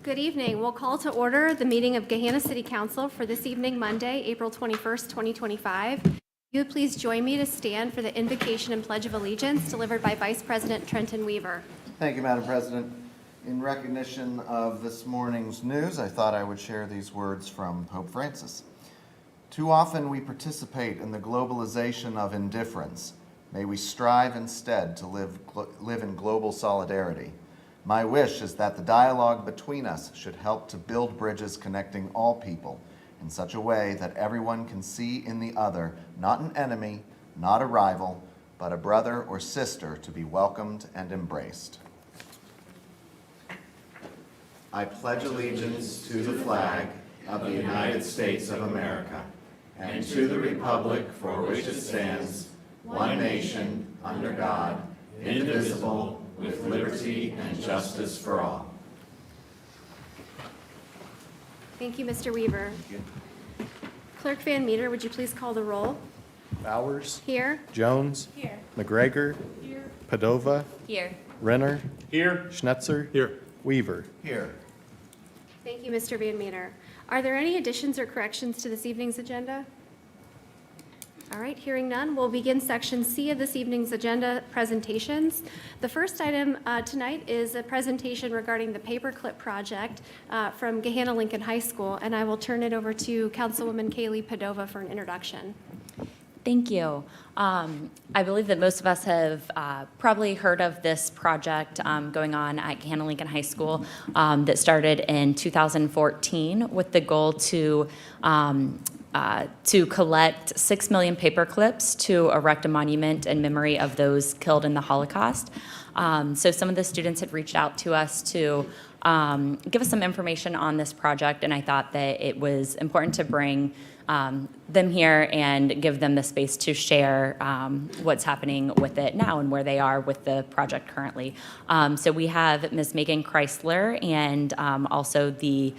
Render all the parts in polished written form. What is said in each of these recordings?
Good evening. We'll call to order the meeting of Gahanna City Council for this evening, Monday, April 21st, 2025. If you would please join me to stand for the invocation and pledge of allegiance delivered by Vice President Trenton Weaver. Thank you, Madam President. In recognition of this morning's news, I thought I would share these words from Pope Francis. Too often we participate in the globalization of indifference. May we strive instead to live in global solidarity. My wish is that the dialogue between us should help to build bridges connecting all people in such a way that everyone can see in the other not an enemy, not a rival, but a brother or sister to be welcomed and embraced. I pledge allegiance to the flag of the United States of America and to the republic for which it stands, one nation, under God, indivisible, with liberty and justice for all. Thank you, Mr. Weaver. Clerk Van Meter, would you please call the roll? Bowers. Here. Jones. Here. McGregor. Here. Padova. Here. Renner. Here. Schnetzer. Here. Weaver. Here. Thank you, Mr. Van Meter. Are there any additions or corrections to this evening's agenda? All right, hearing none, we'll begin section C of this evening's agenda, presentations. The first item tonight is a presentation regarding the paperclip project from Gahanna Lincoln High School, and I will turn it over to Councilwoman Kaylee Padova for an introduction. Thank you. I believe that most of us have probably heard of this project going on at Gahanna Lincoln High School that started in 2014 with the goal to collect 6 million paper clips to erect a monument in memory of those killed in the Holocaust. So some of the students had reached out to us to give us some information on this project, and I thought that it was important to bring them here and give them the space to share what's happening with it now and where they are with the project currently. So we have Ms. Megan Chrysler and also the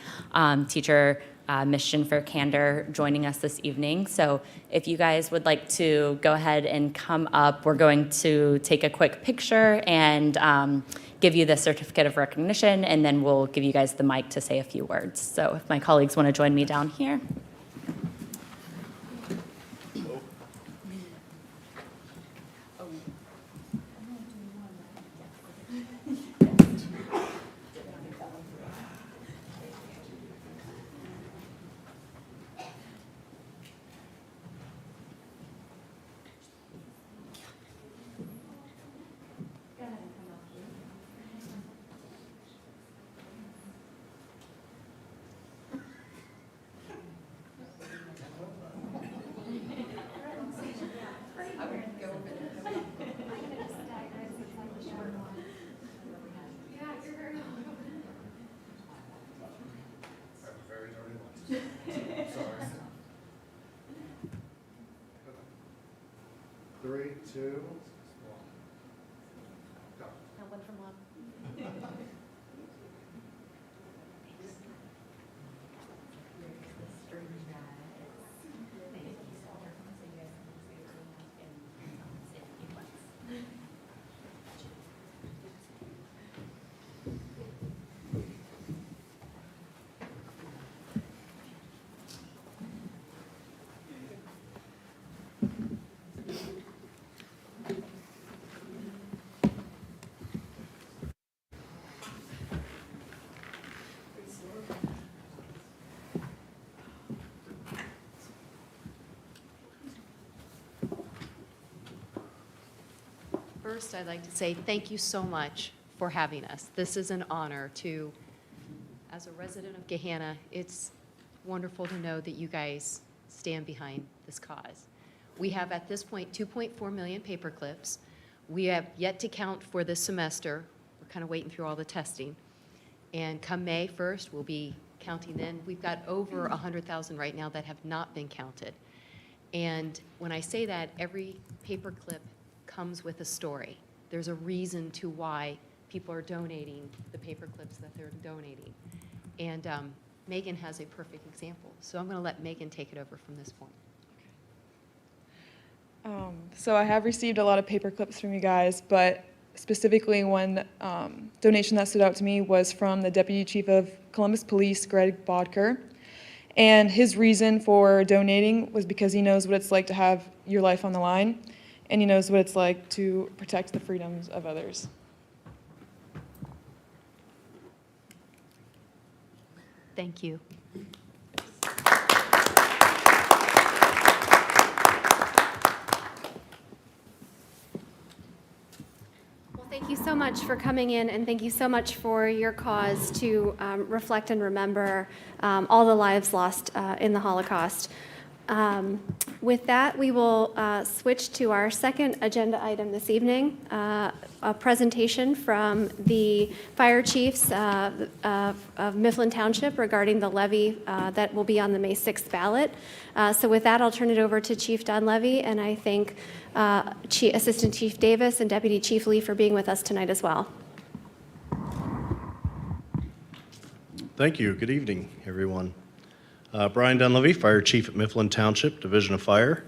teacher Ms. Shinfer Kander joining us this evening. So if you guys would like to go ahead and come up, we're going to take a quick picture and give you the certificate of recognition, and then we'll give you guys the mic to say a few words. So if my colleagues want to join me down here. Three, two. One from left. First, I'd like to say thank you so much for having us. This is an honor to, as a resident of Gahanna, it's wonderful to know that you guys stand behind this cause. We have at this point 2.4 million paper clips. We have yet to count for this semester. We're kind of waiting through all the testing. And come May 1st, we'll be counting then. We've got over 100,000 right now that have not been counted. And when I say that, every paper clip comes with a story. There's a reason to why people are donating the paper clips that they're donating. And Megan has a perfect example. So I'm going to let Megan take it over from this point. So I have received a lot of paper clips from you guys, but specifically one donation that stood out to me was from the Deputy Chief of Columbus Police, Greg Bodker. And his reason for donating was because he knows what it's like to have your life on the line, and he knows what it's like to protect the freedoms of others. Thank you. Well, thank you so much for coming in, and thank you so much for your cause to reflect and remember all the lives lost in the Holocaust. With that, we will switch to our second agenda item this evening, a presentation from the fire chiefs of Mifflin Township regarding the levy that will be on the May 6th ballot. So with that, I'll turn it over to Chief Dunleavy, and I thank Assistant Chief Davis and Deputy Chief Lee for being with us tonight as well. Thank you. Good evening, everyone. Brian Dunleavy, Fire Chief at Mifflin Township, Division of Fire.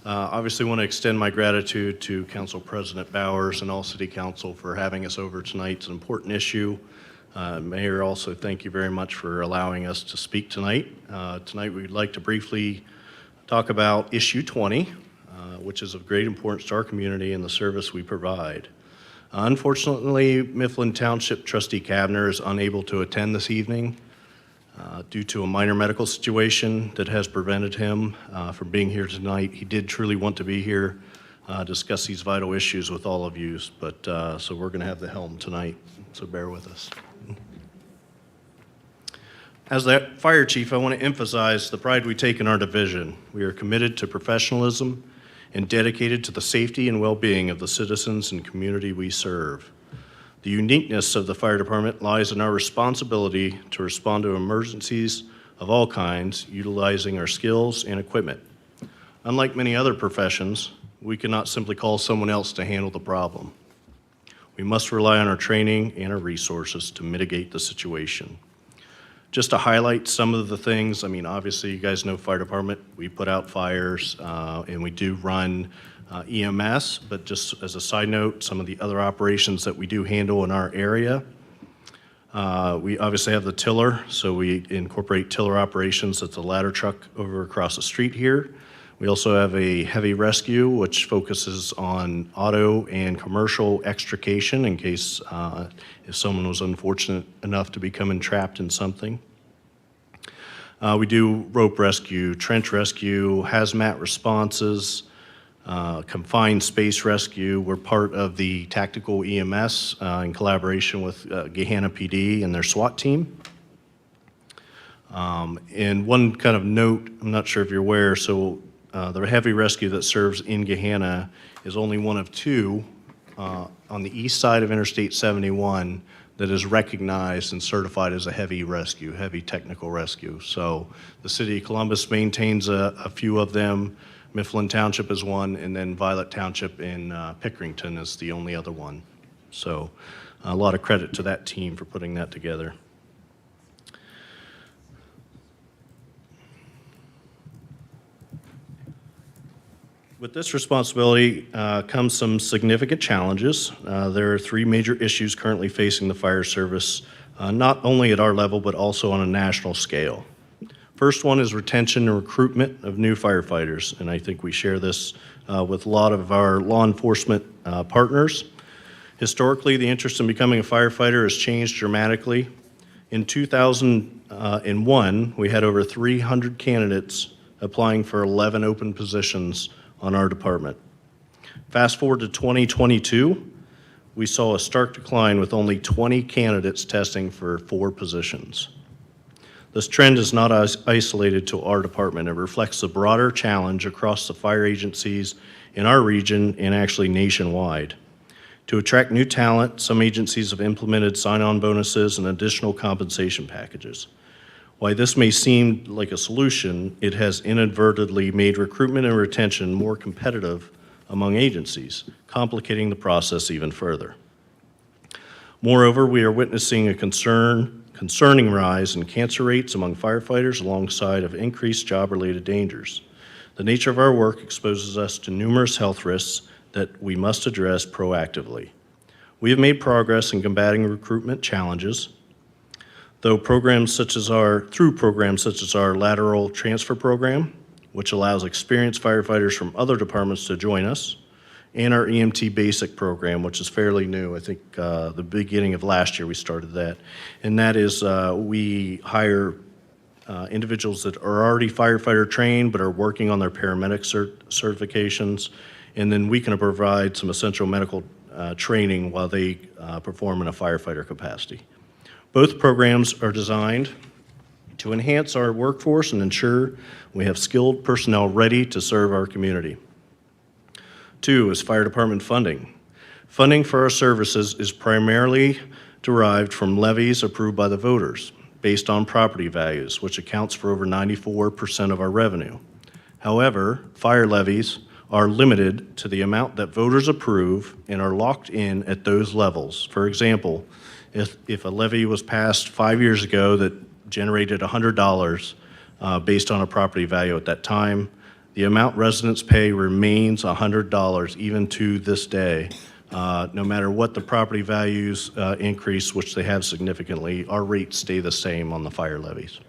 Obviously want to extend my gratitude to Council President Bowers and all City Council for having us over tonight. It's an important issue. Mayor, also thank you very much for allowing us to speak tonight. Tonight we'd like to briefly talk about Issue 20, which is of great importance to our community and the service we provide. Unfortunately, Mifflin Township Trustee Kavner is unable to attend this evening due to a minor medical situation that has prevented him from being here tonight. He did truly want to be here, discuss these vital issues with all of you, but so we're going to have the helm tonight, so bear with us. As the fire chief, I want to emphasize the pride we take in our division. We are committed to professionalism and dedicated to the safety and well-being of the citizens and community we serve. The uniqueness of the fire department lies in our responsibility to respond to emergencies of all kinds, utilizing our skills and equipment. Unlike many other professions, we cannot simply call someone else to handle the problem. We must rely on our training and our resources to mitigate the situation. Just to highlight some of the things, I mean, obviously you guys know fire department, we put out fires and we do run EMS, but just as a side note, some of the other operations that we do handle in our area, we obviously have the tiller, so we incorporate tiller operations. That's a ladder truck over across the street here. We also have a heavy rescue, which focuses on auto and commercial extrication in case if someone was unfortunate enough to become entrapped in something. We do rope rescue, trench rescue, hazmat responses, confined space rescue. We're part of the tactical EMS in collaboration with Gahanna PD and their SWAT team. And one kind of note, I'm not sure if you're aware, so the heavy rescue that serves in Gahanna is only one of two on the east side of Interstate 71 that is recognized and certified as a heavy rescue, heavy technical rescue. So the city of Columbus maintains a few of them. Mifflin Township is one, and then Violet Township in Pickerington is the only other one. So a lot of credit to that team for putting that together. With this responsibility comes some significant challenges. There are three major issues currently facing the fire service, not only at our level, but also on a national scale. First one is retention and recruitment of new firefighters, and I think we share this with a lot of our law enforcement partners. Historically, the interest in becoming a firefighter has changed dramatically. In 2001, we had over 300 candidates applying for 11 open positions on our department. Fast forward to 2022, we saw a stark decline with only 20 candidates testing for 4 positions. This trend is not isolated to our department. It reflects the broader challenge across the fire agencies in our region and actually nationwide. To attract new talent, some agencies have implemented sign-on bonuses and additional compensation packages. While this may seem like a solution, it has inadvertently made recruitment and retention more competitive among agencies, complicating the process even further. Moreover, we are witnessing a concerning rise in cancer rates among firefighters alongside of increased job-related dangers. The nature of our work exposes us to numerous health risks that we must address proactively. We have made progress in combating recruitment challenges, through programs such as our lateral transfer program, which allows experienced firefighters from other departments to join us, and our EMT basic program, which is fairly new. I think the beginning of last year we started that. And that is we hire individuals that are already firefighter trained but are working on their paramedic certifications, and then we can provide some essential medical training while they perform in a firefighter capacity. Both programs are designed to enhance our workforce and ensure we have skilled personnel ready to serve our community. 2 is fire department funding. Funding for our services is primarily derived from levies approved by the voters based on property values, which accounts for over 94% of our revenue. However, fire levies are limited to the amount that voters approve and are locked in at those levels. For example, if a levy was passed 5 years ago that generated $100 based on a property value at that time, the amount residents pay remains $100 even to this day. No matter what the property values increase, which they have significantly, our rates stay the same on the fire levies.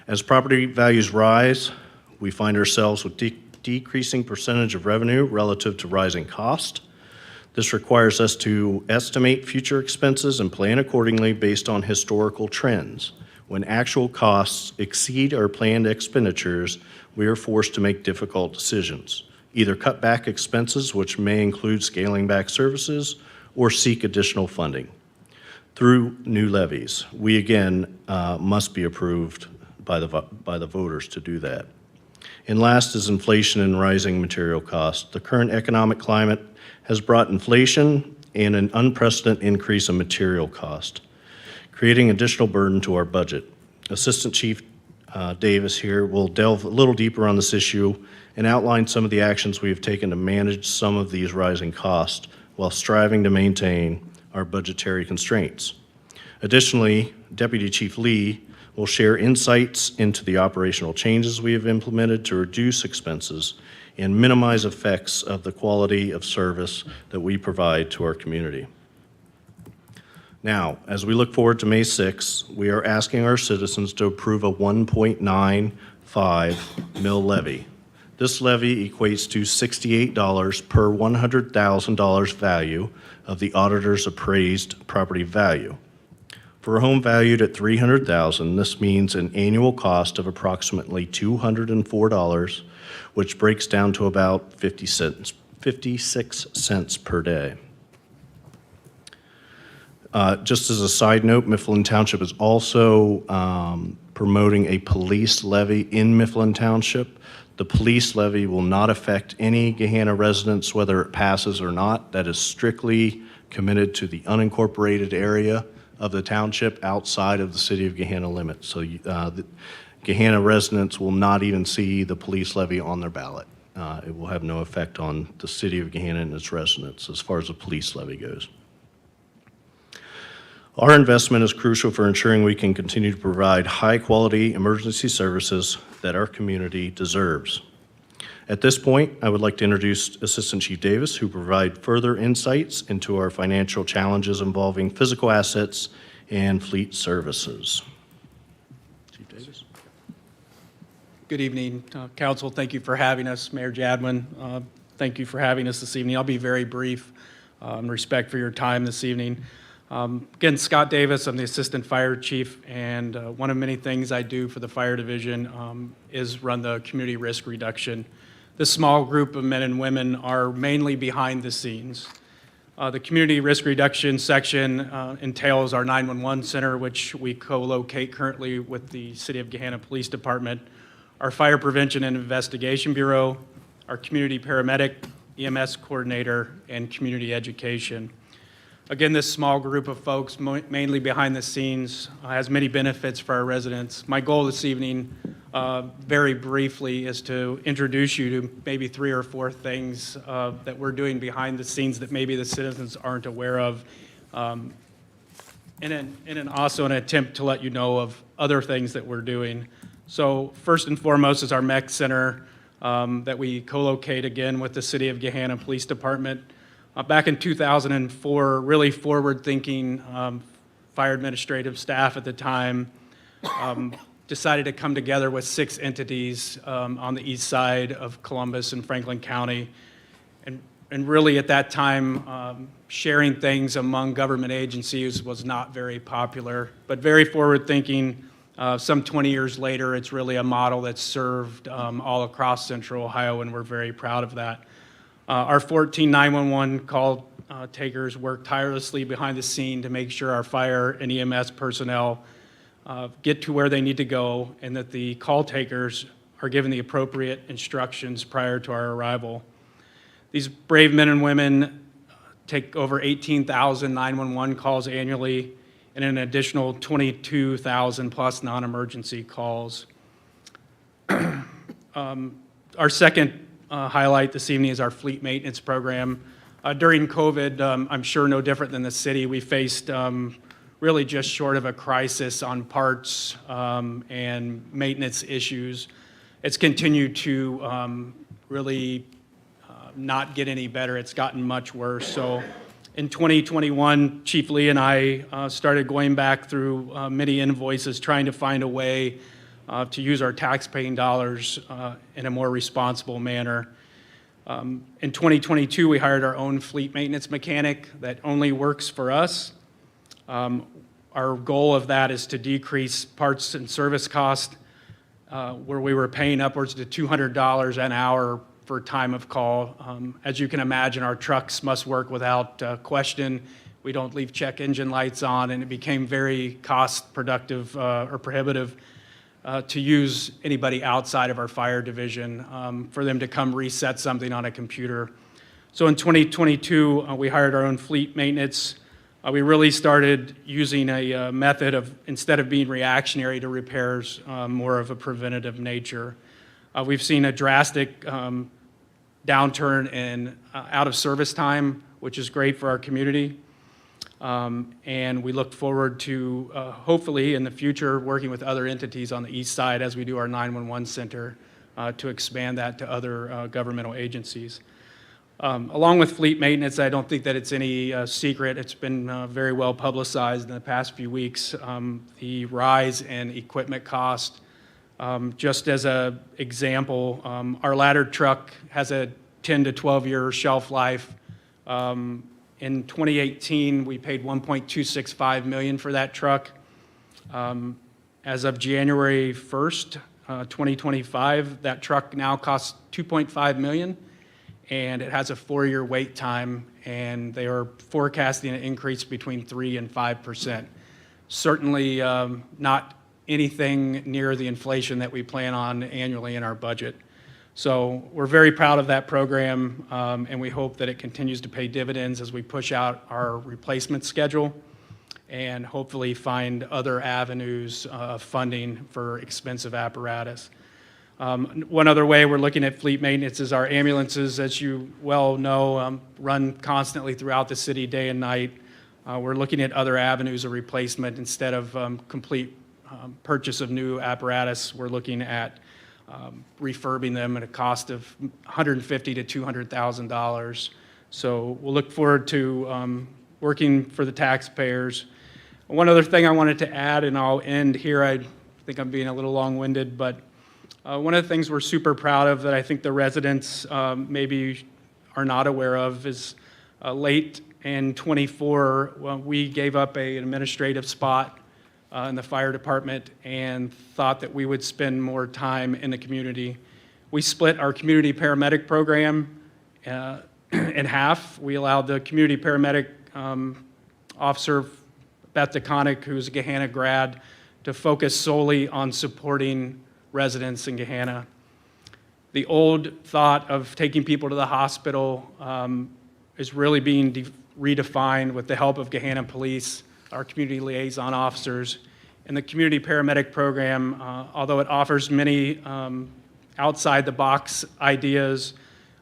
As property values rise, we find ourselves with decreasing percentage of revenue relative to rising cost. This requires us to estimate future expenses and plan accordingly based on historical trends. When actual costs exceed our planned expenditures, we are forced to make difficult decisions. Either cut back expenses, which may include scaling back services, or seek additional funding through new levies. We again must be approved by the voters to do that. And last is inflation and rising material costs. The current economic climate has brought inflation and an unprecedented increase in material cost, creating additional burden to our budget. Assistant Chief Davis here will delve a little deeper on this issue and outline some of the actions we have taken to manage some of these rising costs while striving to maintain our budgetary constraints. Additionally, Deputy Chief Lee will share insights into the operational changes we have implemented to reduce expenses and minimize effects of the quality of service that we provide to our community. Now, as we look forward to May 6th, we are asking our citizens to approve a 1.95 mill levy. This levy equates to $68 per $100,000 value of the auditor's appraised property value. For a home valued at $300,000, this means an annual cost of approximately $204, which breaks down to about 56 cents per day. Just as a side note, Mifflin Township is also promoting a police levy in Mifflin Township. The police levy will not affect any Gahanna residents, whether it passes or not. That is strictly committed to the unincorporated area of the township outside of the city of Gahanna limits. So the Gahanna residents will not even see the police levy on their ballot. It will have no effect on the city of Gahanna and its residents as far as the police levy goes. Our investment is crucial for ensuring we can continue to provide high-quality emergency services that our community deserves. At this point, I would like to introduce Assistant Chief Davis, who will provide further insights into our financial challenges involving physical assets and fleet services. Chief Davis. Good evening, Council. Thank you for having us. Mayor Jadwin, thank you for having us this evening. I'll be very brief in respect for your time this evening. Again, Scott Davis, I'm the Assistant Fire Chief, and one of many things I do for the Fire Division is run the Community Risk Reduction. This small group of men and women are mainly behind the scenes. The Community Risk Reduction section entails our 911 center, which we co-locate currently with the City of Gahanna Police Department, our Fire Prevention and Investigation Bureau, our Community Paramedic, EMS Coordinator, and Community Education. Again, this small group of folks, mainly behind the scenes, has many benefits for our residents. My goal this evening, very briefly, is to introduce you to maybe 3 or 4 things that we're doing behind the scenes that maybe the citizens aren't aware of, and also an attempt to let you know of other things that we're doing. So first and foremost is our MEC Center that we co-locate again with the City of Gahanna Police Department. Back in 2004, really forward-thinking fire administrative staff at the time decided to come together with 6 entities on the east side of Columbus and Franklin County. And really at that time, sharing things among government agencies was not very popular, but very forward-thinking. Some 20 years later, it's really a model that's served all across central Ohio, and we're very proud of that. Our 14 911 call takers work tirelessly behind the scene to make sure our fire and EMS personnel get to where they need to go, and that the call takers are given the appropriate instructions prior to our arrival. These brave men and women take over 18,000 911 calls annually and an additional 22,000 plus non-emergency calls. Our second highlight this evening is our fleet maintenance program. During COVID, I'm sure no different than the city, we faced really just short of a crisis on parts and maintenance issues. It's continued to really not get any better. It's gotten much worse. So in 2021, Chief Lee and I started going back through many invoices, trying to find a way to use our tax-paying dollars in a more responsible manner. In 2022, we hired our own fleet maintenance mechanic that only works for us. Our goal of that is to decrease parts and service cost, where we were paying upwards to $200 an hour for time of call. As you can imagine, our trucks must work without question. We don't leave check engine lights on, and it became very cost productive or prohibitive to use anybody outside of our fire division for them to come reset something on a computer. So in 2022, we hired our own fleet maintenance. We really started using a method of, instead of being reactionary to repairs, more of a preventative nature. We've seen a drastic downturn in out of service time, which is great for our community. And we look forward to hopefully in the future working with other entities on the east side as we do our 911 center to expand that to other governmental agencies. Along with fleet maintenance, I don't think that it's any secret. It's been very well publicized in the past few weeks. The rise in equipment cost. Just as an example, our ladder truck has a 10 to 12 year shelf life. In 2018, we paid $1.265 million for that truck. As of January 1st, 2025, that truck now costs $2.5 million, and it has a 4-year wait time, and they are forecasting an increase between 3% and 5%. Certainly not anything near the inflation that we plan on annually in our budget. So we're very proud of that program, and we hope that it continues to pay dividends as we push out our replacement schedule and hopefully find other avenues of funding for expensive apparatus. One other way we're looking at fleet maintenance is our ambulances, as you well know, run constantly throughout the city day and night. We're looking at other avenues of replacement instead of complete purchase of new apparatus. We're looking at refurbing them at a cost of $150,000 to $200,000. So we'll look forward to working for the taxpayers. One other thing I wanted to add, and I'll end here. I think I'm being a little long-winded, but one of the things we're super proud of that I think the residents maybe are not aware of is late in '24, we gave up an administrative spot in the fire department and thought that we would spend more time in the community. We split our community paramedic program in half. We allowed the community paramedic officer, Beth DeConnick, who's a Gahanna grad, to focus solely on supporting residents in Gahanna. The old thought of taking people to the hospital is really being redefined with the help of Gahanna Police, our community liaison officers. And the community paramedic program, although it offers many outside-the-box ideas,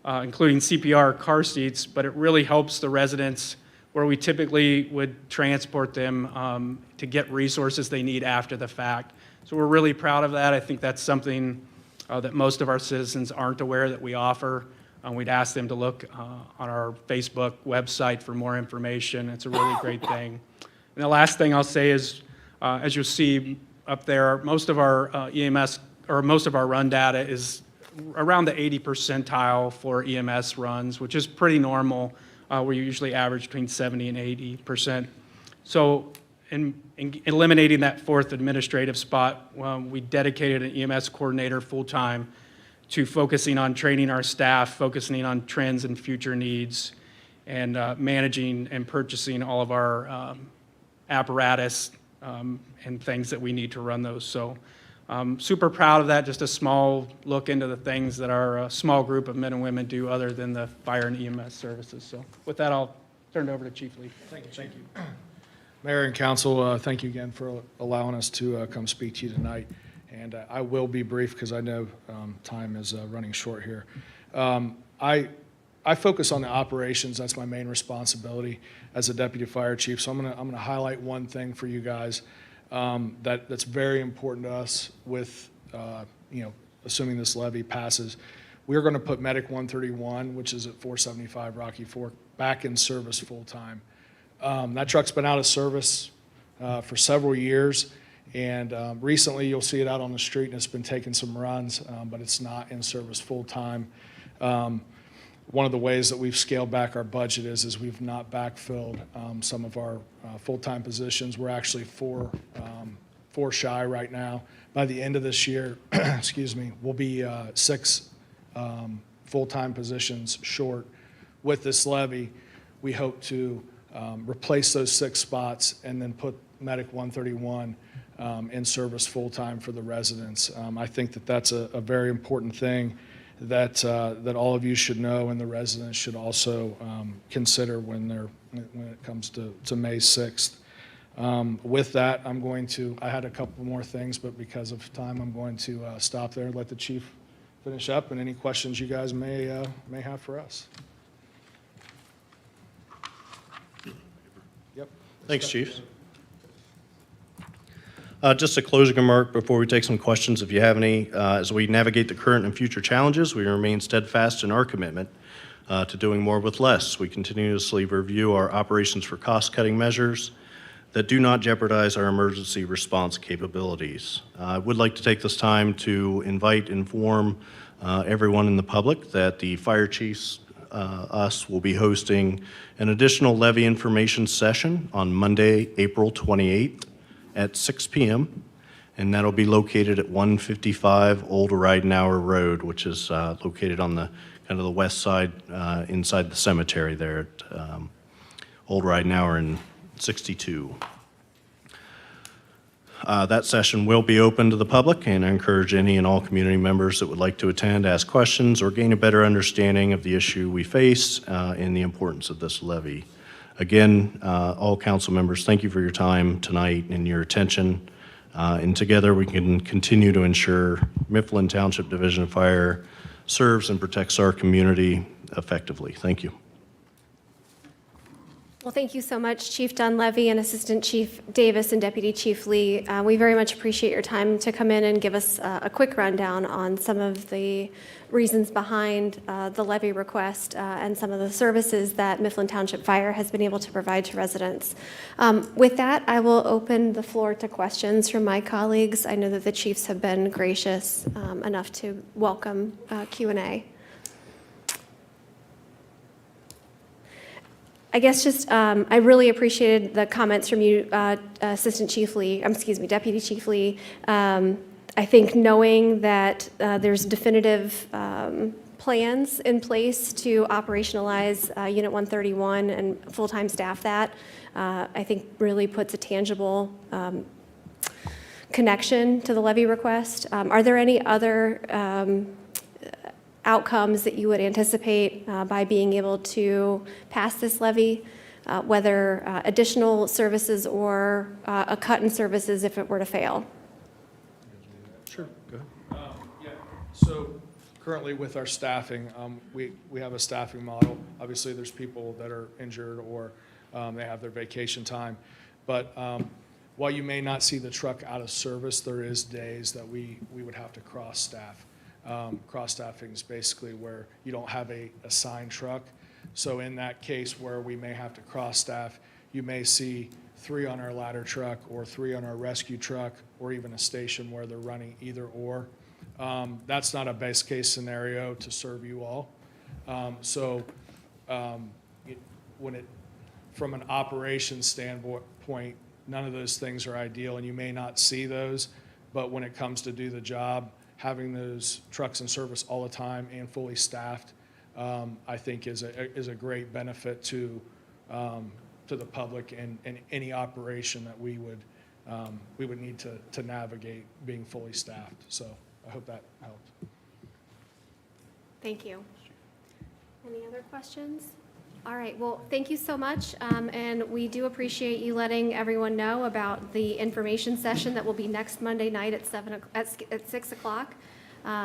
including CPR car seats, but it really helps the residents where we typically would transport them to get resources they need after the fact. So we're really proud of that. I think that's something that most of our citizens aren't aware that we offer. We'd ask them to look on our Facebook website for more information. It's a really great thing. And the last thing I'll say is, as you'll see up there, most of our EMS, or most of our run data is around the 80 percentile for EMS runs, which is pretty normal. We usually average between 70 and 80%. So in eliminating that fourth administrative spot, we dedicated an EMS coordinator full-time to focusing on training our staff, focusing on trends and future needs, and managing and purchasing all of our apparatus and things that we need to run those. So super proud of that, just a small look into the things that our small group of men and women do other than the fire and EMS services. So with that, I'll turn it over to Chief Lee. Thank you. Mayor and council, thank you again for allowing us to come speak to you tonight. And I will be brief because I know time is running short here. I focus on the operations. That's my main responsibility as a deputy fire chief. So I'm gonna highlight one thing for you guys that's very important to us with assuming this levy passes. We're going to put Medic 131, which is at 475 Rocky Fork, back in service full time. That truck's been out of service for several years, and recently you'll see it out on the street and it's been taking some runs, but it's not in service full time. One of the ways that we've scaled back our budget is we've not backfilled some of our full-time positions. We're actually four shy right now. By the end of this year, excuse me, we'll be 6 full-time positions short. With this levy, we hope to replace those 6 spots and then put Medic 131 in service full-time for the residents. I think that that's a very important thing that all of you should know, and the residents should also consider when it comes to May 6th. With that, I had a couple more things, but because of time, I'm going to stop there and let the chief finish up, and any questions you guys may have for us. Yep. Thanks, Chief. Just a closing remark before we take some questions, if you have any. As we navigate the current and future challenges, we remain steadfast in our commitment to doing more with less. We continuously review our operations for cost-cutting measures that do not jeopardize our emergency response capabilities. I would like to take this time to inform everyone in the public that the fire chiefs, us, will be hosting an additional levy information session on Monday, April 28th. At 6 p.m., and that'll be located at 155 Old Ridenhour Road, which is located on the kind of the west side inside the cemetery there at Old Ridenhour and 62. That session will be open to the public, and I encourage any and all community members that would like to attend, ask questions, or gain a better understanding of the issue we face and the importance of this levy. Again, all council members, thank you for your time tonight and your attention. And together we can continue to ensure Mifflin Township Division of Fire serves and protects our community effectively. Thank you. Well, thank you so much, Chief Dunleavy and Assistant Chief Davis and Deputy Chief Lee. We very much appreciate your time to come in and give us a quick rundown on some of the reasons behind the levy request and some of the services that Mifflin Township Fire has been able to provide to residents. With that, I will open the floor to questions from my colleagues. I know that the chiefs have been gracious enough to welcome Q&A. I guess just, I really appreciated the comments from you, Deputy Chief Lee. I think knowing that there's definitive plans in place to operationalize Unit 131 and full-time staff that, I think really puts a tangible connection to the levy request. Are there any other outcomes that you would anticipate by being able to pass this levy, whether additional services or a cut in services if it were to fail? Sure, go ahead. Yeah, so currently with our staffing, we have a staffing model. Obviously, there's people that are injured or they have their vacation time. But while you may not see the truck out of service, there is days that we would have to cross staff. Cross-staffing is basically where you don't have a assigned truck. So in that case where we may have to cross-staff, you may see 3 on our ladder truck or 3 on our rescue truck, or even a station where they're running either or. That's not a best case scenario to serve you all. From an operations standpoint, none of those things are ideal, and you may not see those, but when it comes to do the job, having those trucks in service all the time and fully staffed, I think is a great benefit to the public and any operation that we would need to navigate being fully staffed. So I hope that helped. Thank you. Any other questions? All right, well, thank you so much, and we do appreciate you letting everyone know about the information session that will be next Monday night at 6 o'clock.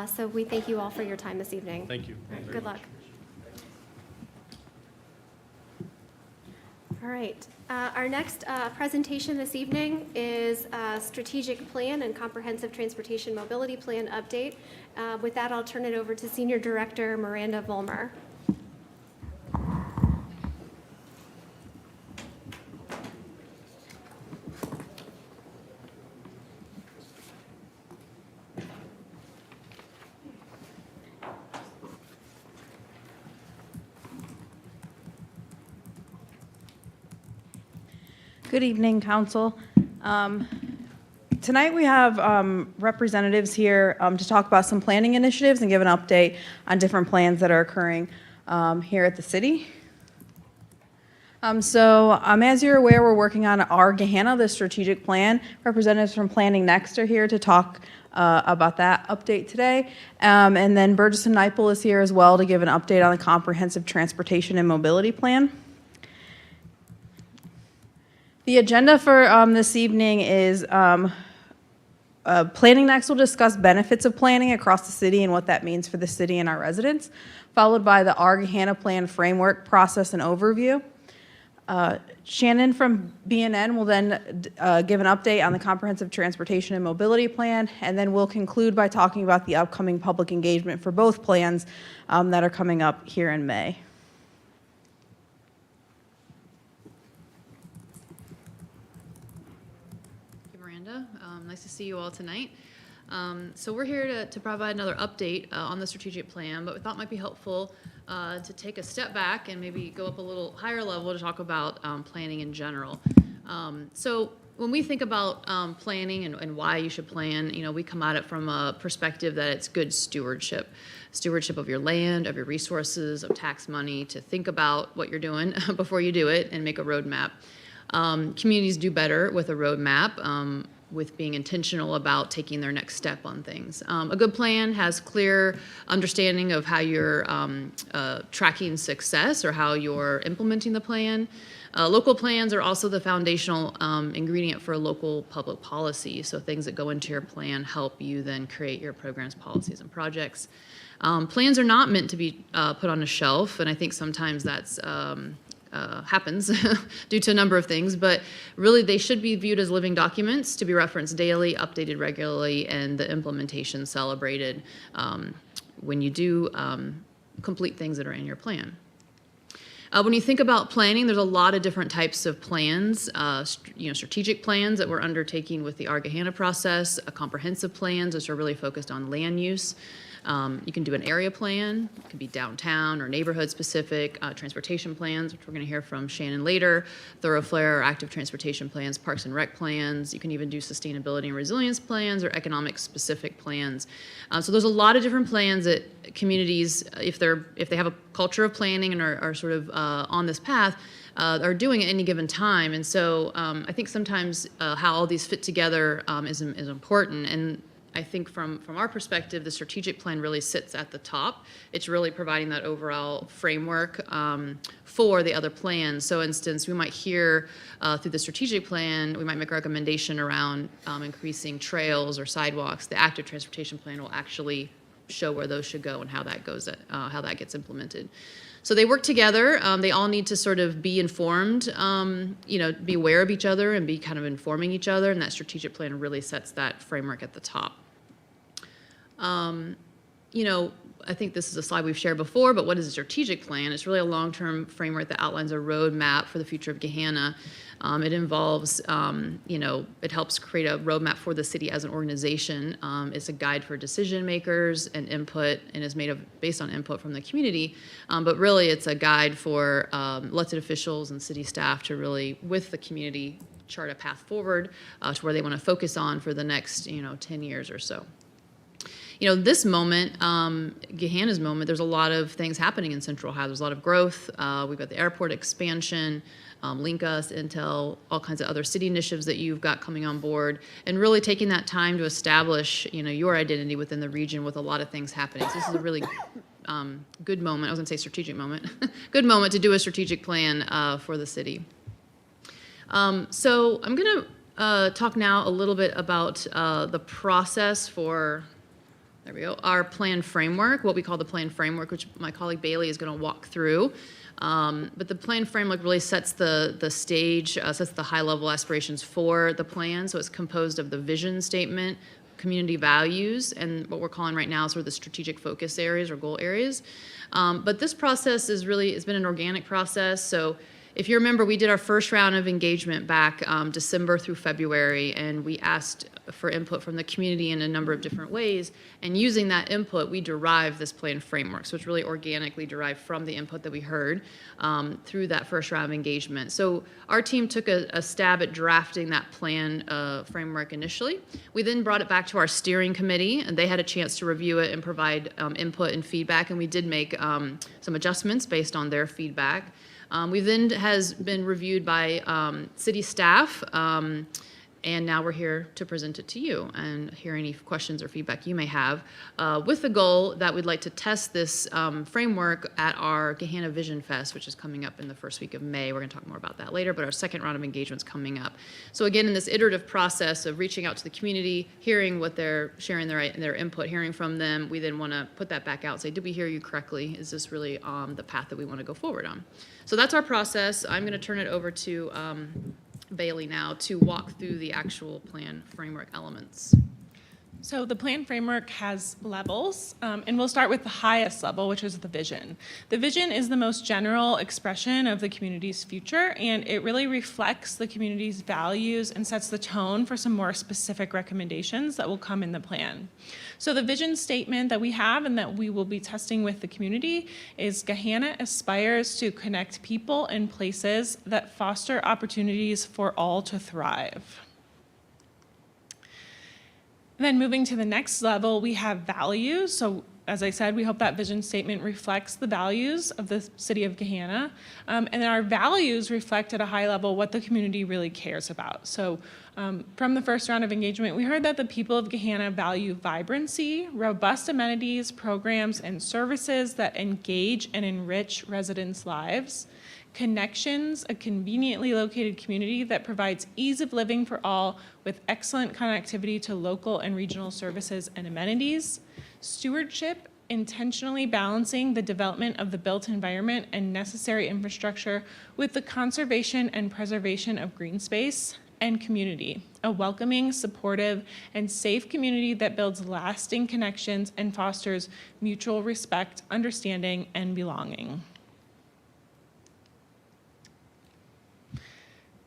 So we thank you all for your time this evening. Thank you. All right, good luck. All right, our next presentation this evening is Strategic Plan and Comprehensive Transportation Mobility Plan Update. With that, I'll turn it over to Senior Director Miranda Vollmer. Good evening, Council. Tonight we have representatives here to talk about some planning initiatives and give an update on different plans that are occurring here at the city. As you're aware, we're working on our Gahanna, the strategic plan. Representatives from Planning Next are here to talk about that update today. And then Burgess and Neipel is here as well to give an update on the comprehensive transportation and mobility plan. The agenda for this evening is Planning Next will discuss benefits of planning across the city and what that means for the city and our residents, followed by the Our Gahanna Plan framework, process, and overview. Shannon from BNN will then give an update on the comprehensive transportation and mobility plan, and then we'll conclude by talking about the upcoming public engagement for both plans that are coming up here in May. Nice to see you all tonight. So we're here to provide another update on the strategic plan, but we thought it might be helpful to take a step back and maybe go up a little higher level to talk about planning in general. So when we think about planning and why you should plan, we come at it from a perspective that it's good stewardship of your land, of your resources, of tax money, to think about what you're doing before you do it and make a roadmap. Communities do better with a roadmap, with being intentional about taking their next step on things. A good plan has clear understanding of how you're tracking success or how you're implementing the plan. Local plans are also the foundational ingredient for local public policy, so things that go into your plan help you then create your programs, policies, and projects. Plans are not meant to be put on a shelf, and I think sometimes that's happens due to a number of things, but really they should be viewed as living documents to be referenced daily, updated regularly, and the implementation celebrated when you do complete things that are in your plan. When you think about planning, there's a lot of different types of plans, strategic plans that we're undertaking with the Our Gahanna process, comprehensive plans, which are really focused on land use. You can do an area plan, it could be downtown or neighborhood specific, transportation plans, which we're going to hear from Shannon later, thoroughfare or active transportation plans, parks and rec plans. You can even do sustainability and resilience plans or economic specific plans. So there's a lot of different plans that communities, if they have a culture of planning and are sort of on this path, are doing at any given time. And so I think sometimes how all these fit together is important. And I think from our perspective, the strategic plan really sits at the top. It's really providing that overall framework for the other plans. So, instance, we might hear through the strategic plan, we might make a recommendation around increasing trails or sidewalks. The active transportation plan will actually show where those should go and how that goes, how that gets implemented. So they work together. They all need to sort of be informed, be aware of each other and be kind of informing each other. And that strategic plan really sets that framework at the top. I think this is a slide we've shared before, but what is a strategic plan? It's really a long-term framework that outlines a roadmap for the future of Gahanna. It involves, it helps create a roadmap for the city as an organization. It's a guide for decision makers and input, and is based on input from the community. But really, it's a guide for elected officials and city staff to really, with the community, chart a path forward to where they want to focus on for the next, 10 years or so. This moment, Gahanna's moment, there's a lot of things happening in Central Ohio. There's a lot of growth. We've got the airport expansion, Link-Us, Intel, all kinds of other city initiatives that you've got coming on board, and really taking that time to establish, your identity within the region with a lot of things happening. So this is a really good moment. I was going to say strategic moment. Good moment to do a strategic plan for the city. So I'm going to talk now a little bit about the process for, there we go, our plan framework, what we call the plan framework, which my colleague Bailey is going to walk through. But the plan framework really sets the stage, sets the high-level aspirations for the plan. So it's composed of the vision statement, community values, and what we're calling right now sort of the strategic focus areas or goal areas. But this process it's been an organic process. So if you remember, we did our first round of engagement back December through February, and we asked for input from the community in a number of different ways. And using that input, we derived this plan framework. So it's really organically derived from the input that we heard through that first round of engagement. So our team took a stab at drafting that plan framework initially. We then brought it back to our steering committee, and they had a chance to review it and provide input and feedback. And we did make some adjustments based on their feedback. We then has been reviewed by city staff, and now we're here to present it to you and hear any questions or feedback you may have, with the goal that we'd like to test this framework at our Gahanna Vision Fest, which is coming up in the first week of May. We're going to talk more about that later, but our second round of engagement's coming up. So again, in this iterative process of reaching out to the community, hearing what they're sharing, their input, hearing from them, we then want to put that back out and say, did we hear you correctly? Is this really the path that we want to go forward on? So that's our process. I'm going to turn it over to Bailey now to walk through the actual plan framework elements. So the plan framework has levels, and we'll start with the highest level, which is the vision. The vision is the most general expression of the community's future, and it really reflects the community's values and sets the tone for some more specific recommendations that will come in the plan. So the vision statement that we have and that we will be testing with the community is Gahanna aspires to connect people and places that foster opportunities for all to thrive. Then moving to the next level, we have values. So as I said, we hope that vision statement reflects the values of the city of Gahanna. And our values reflect at a high level what the community really cares about. So from the first round of engagement, we heard that the people of Gahanna value vibrancy, robust amenities, programs, and services that engage and enrich residents' lives. Connections, a conveniently located community that provides ease of living for all with excellent connectivity to local and regional services and amenities. Stewardship, intentionally balancing the development of the built environment and necessary infrastructure with the conservation and preservation of green space. And community, a welcoming, supportive, and safe community that builds lasting connections and fosters mutual respect, understanding, and belonging.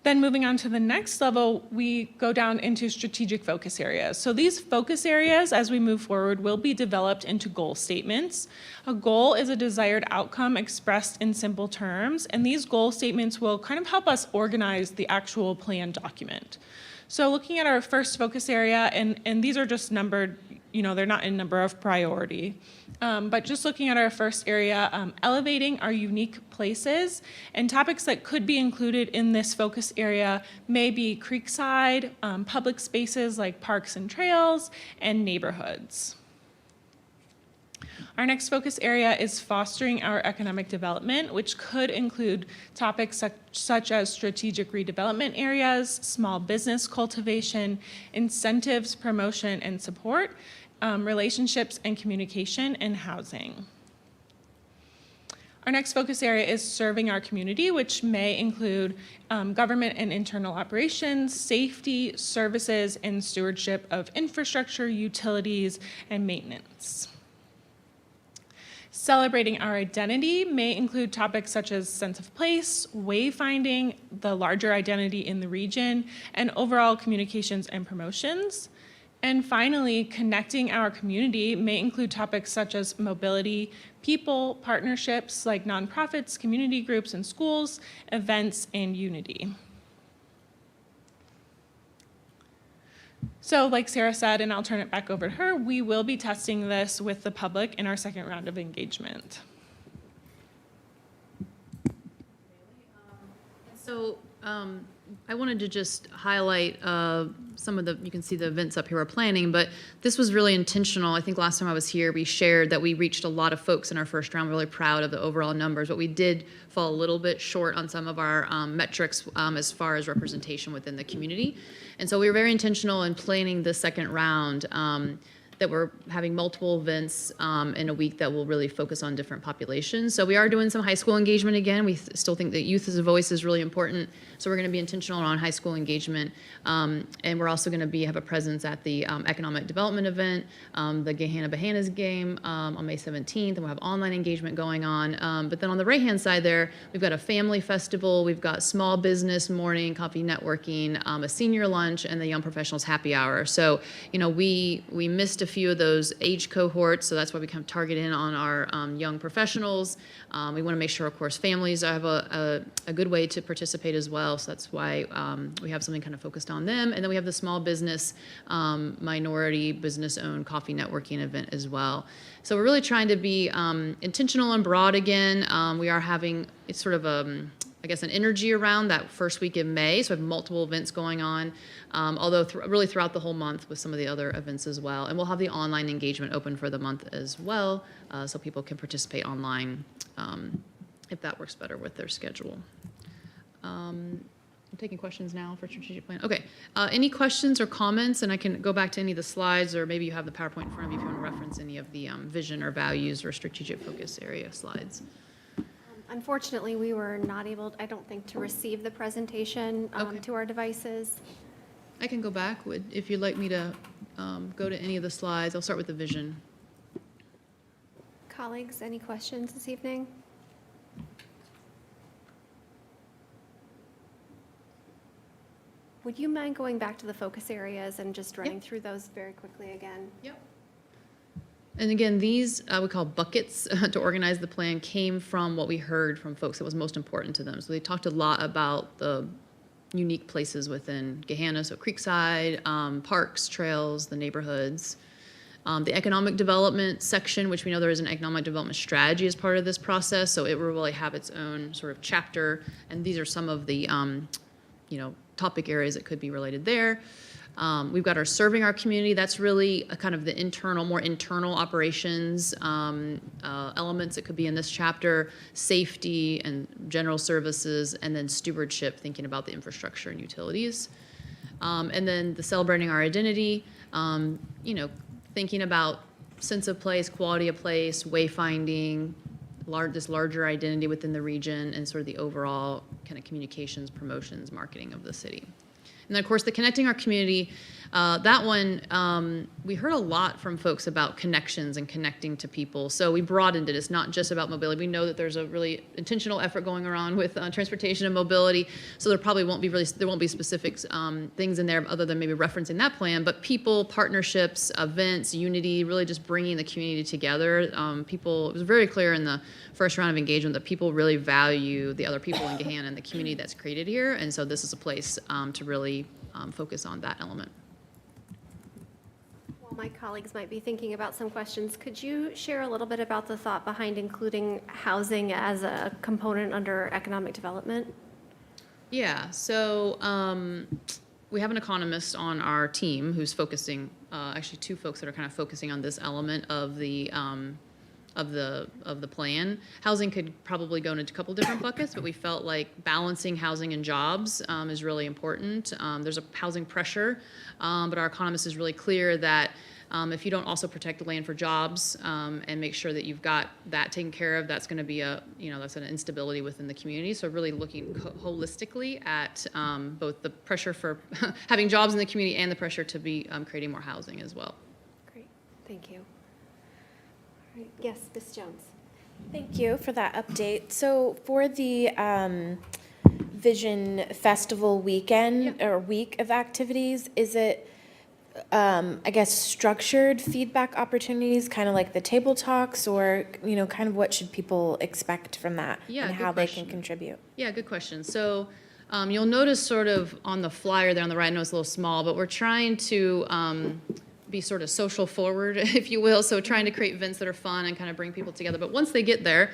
Then moving on to the next level, we go down into strategic focus areas. So these focus areas, as we move forward, will be developed into goal statements. A goal is a desired outcome expressed in simple terms, and these goal statements will kind of help us organize the actual plan document. So looking at our first focus area, and these are just numbered, they're not in number of priority. But just looking at our first area, elevating our unique places, and topics that could be included in this focus area may be creekside, public spaces like parks and trails, and neighborhoods. Our next focus area is fostering our economic development, which could include topics such as strategic redevelopment areas, small business cultivation, incentives, promotion, and support, relationships and communication, and housing. Our next focus area is serving our community, which may include government and internal operations, safety, services, and stewardship of infrastructure, utilities, and maintenance. Celebrating our identity may include topics such as sense of place, wayfinding, the larger identity in the region, and overall communications and promotions. And finally, connecting our community may include topics such as mobility, people, partnerships like nonprofits, community groups and schools, events, and unity. So like Sarah said, and I'll turn it back over to her, we will be testing this with the public in our second round of engagement. So I wanted to just highlight some of the, you can see the events up here we're planning, but this was really intentional. I think last time I was here, we shared that we reached a lot of folks in our first round. We're really proud of the overall numbers, but we did fall a little bit short on some of our metrics as far as representation within the community. And so we were very intentional in planning the second round, that we're having multiple events in a week that will really focus on different populations. So we are doing some high school engagement again. We still think that youth as a voice is really important. So we're going to be intentional on high school engagement. And we're also going to have a presence at the economic development event, the Gahanna Bahanas game on May 17th, and we'll have online engagement going on. But then on the right-hand side there, we've got a family festival, we've got small business morning, coffee networking, a senior lunch, and the young professionals happy hour. So, you know, we missed a few of those age cohorts, so that's why we kind of target in on our young professionals. We want to make sure, of course, families have a good way to participate as well, so that's why we have something kind of focused on them. And then we have the small business, minority business-owned coffee networking event as well. So we're really trying to be intentional and broad again. We are having, it's sort of I guess, an energy around that first week in May. So we have multiple events going on, although really throughout the whole month with some of the other events as well. And we'll have the online engagement open for the month as well, so people can participate online if that works better with their schedule. I'm taking questions now for strategic plan. Okay, any questions or comments? And I can go back to any of the slides, or maybe you have the PowerPoint in front of you if you want to reference any of the vision or values or strategic focus area slides. Unfortunately, we were not able, I don't think, to receive the presentation Okay. to our devices. I can go back if you'd like me to go to any of the slides. I'll start with the vision. Colleagues, any questions this evening? Would you mind going back to the focus areas and just running through those very quickly again? Yep. And again, these we call buckets to organize the plan came from what we heard from folks that was most important to them. So they talked a lot about the unique places within Gahanna, so Creekside, parks, trails, the neighborhoods. The economic development section, which we know there is an economic development strategy as part of this process, so it will really have its own sort of chapter. And these are some of the topic areas that could be related there. We've got our serving our community. That's really a kind of the more internal operations elements that could be in this chapter, safety and general services, and then stewardship, thinking about the infrastructure and utilities. And then the celebrating our identity, thinking about sense of place, quality of place, wayfinding, this larger identity within the region, and sort of the overall kind of communications, promotions, marketing of the city. And then, of course, the connecting our community, that one, we heard a lot from folks about connections and connecting to people. So we broadened it. It's not just about mobility. We know that there's a really intentional effort going around with transportation and mobility. So there probably won't be specific things in there other than maybe referencing that plan. But people, partnerships, events, unity, really just bringing the community together. It was very clear in the first round of engagement that people really value the other people in Gahanna and the community that's created here. And so this is a place to really focus on that element. While my colleagues might be thinking about some questions, could you share a little bit about the thought behind including housing as a component under economic development? Yeah, so we have an economist on our team who's focusing, actually two folks that are kind of focusing on this element of the plan. Housing could probably go into a couple different buckets, but we felt like balancing housing and jobs is really important. There's a housing pressure, but our economist is really clear that if you don't also protect the land for jobs and make sure that you've got that taken care of, that's going to be that's an instability within the community. So really looking holistically at both the pressure for having jobs in the community and the pressure to be creating more housing as well. Great, thank you. All right. Yes, Ms. Jones. Thank you for that update. So for the Vision Festival weekend or week of activities, is it, I guess, structured feedback opportunities, kind of like the table talks, or, kind of what should people expect from that Yeah, and good how they can question. contribute? Yeah, good question. So you'll notice sort of on the flyer there on the right, I know it's a little small, but we're trying to be sort of social forward, if you will. So trying to create events that are fun and kind of bring people together. But once they get there,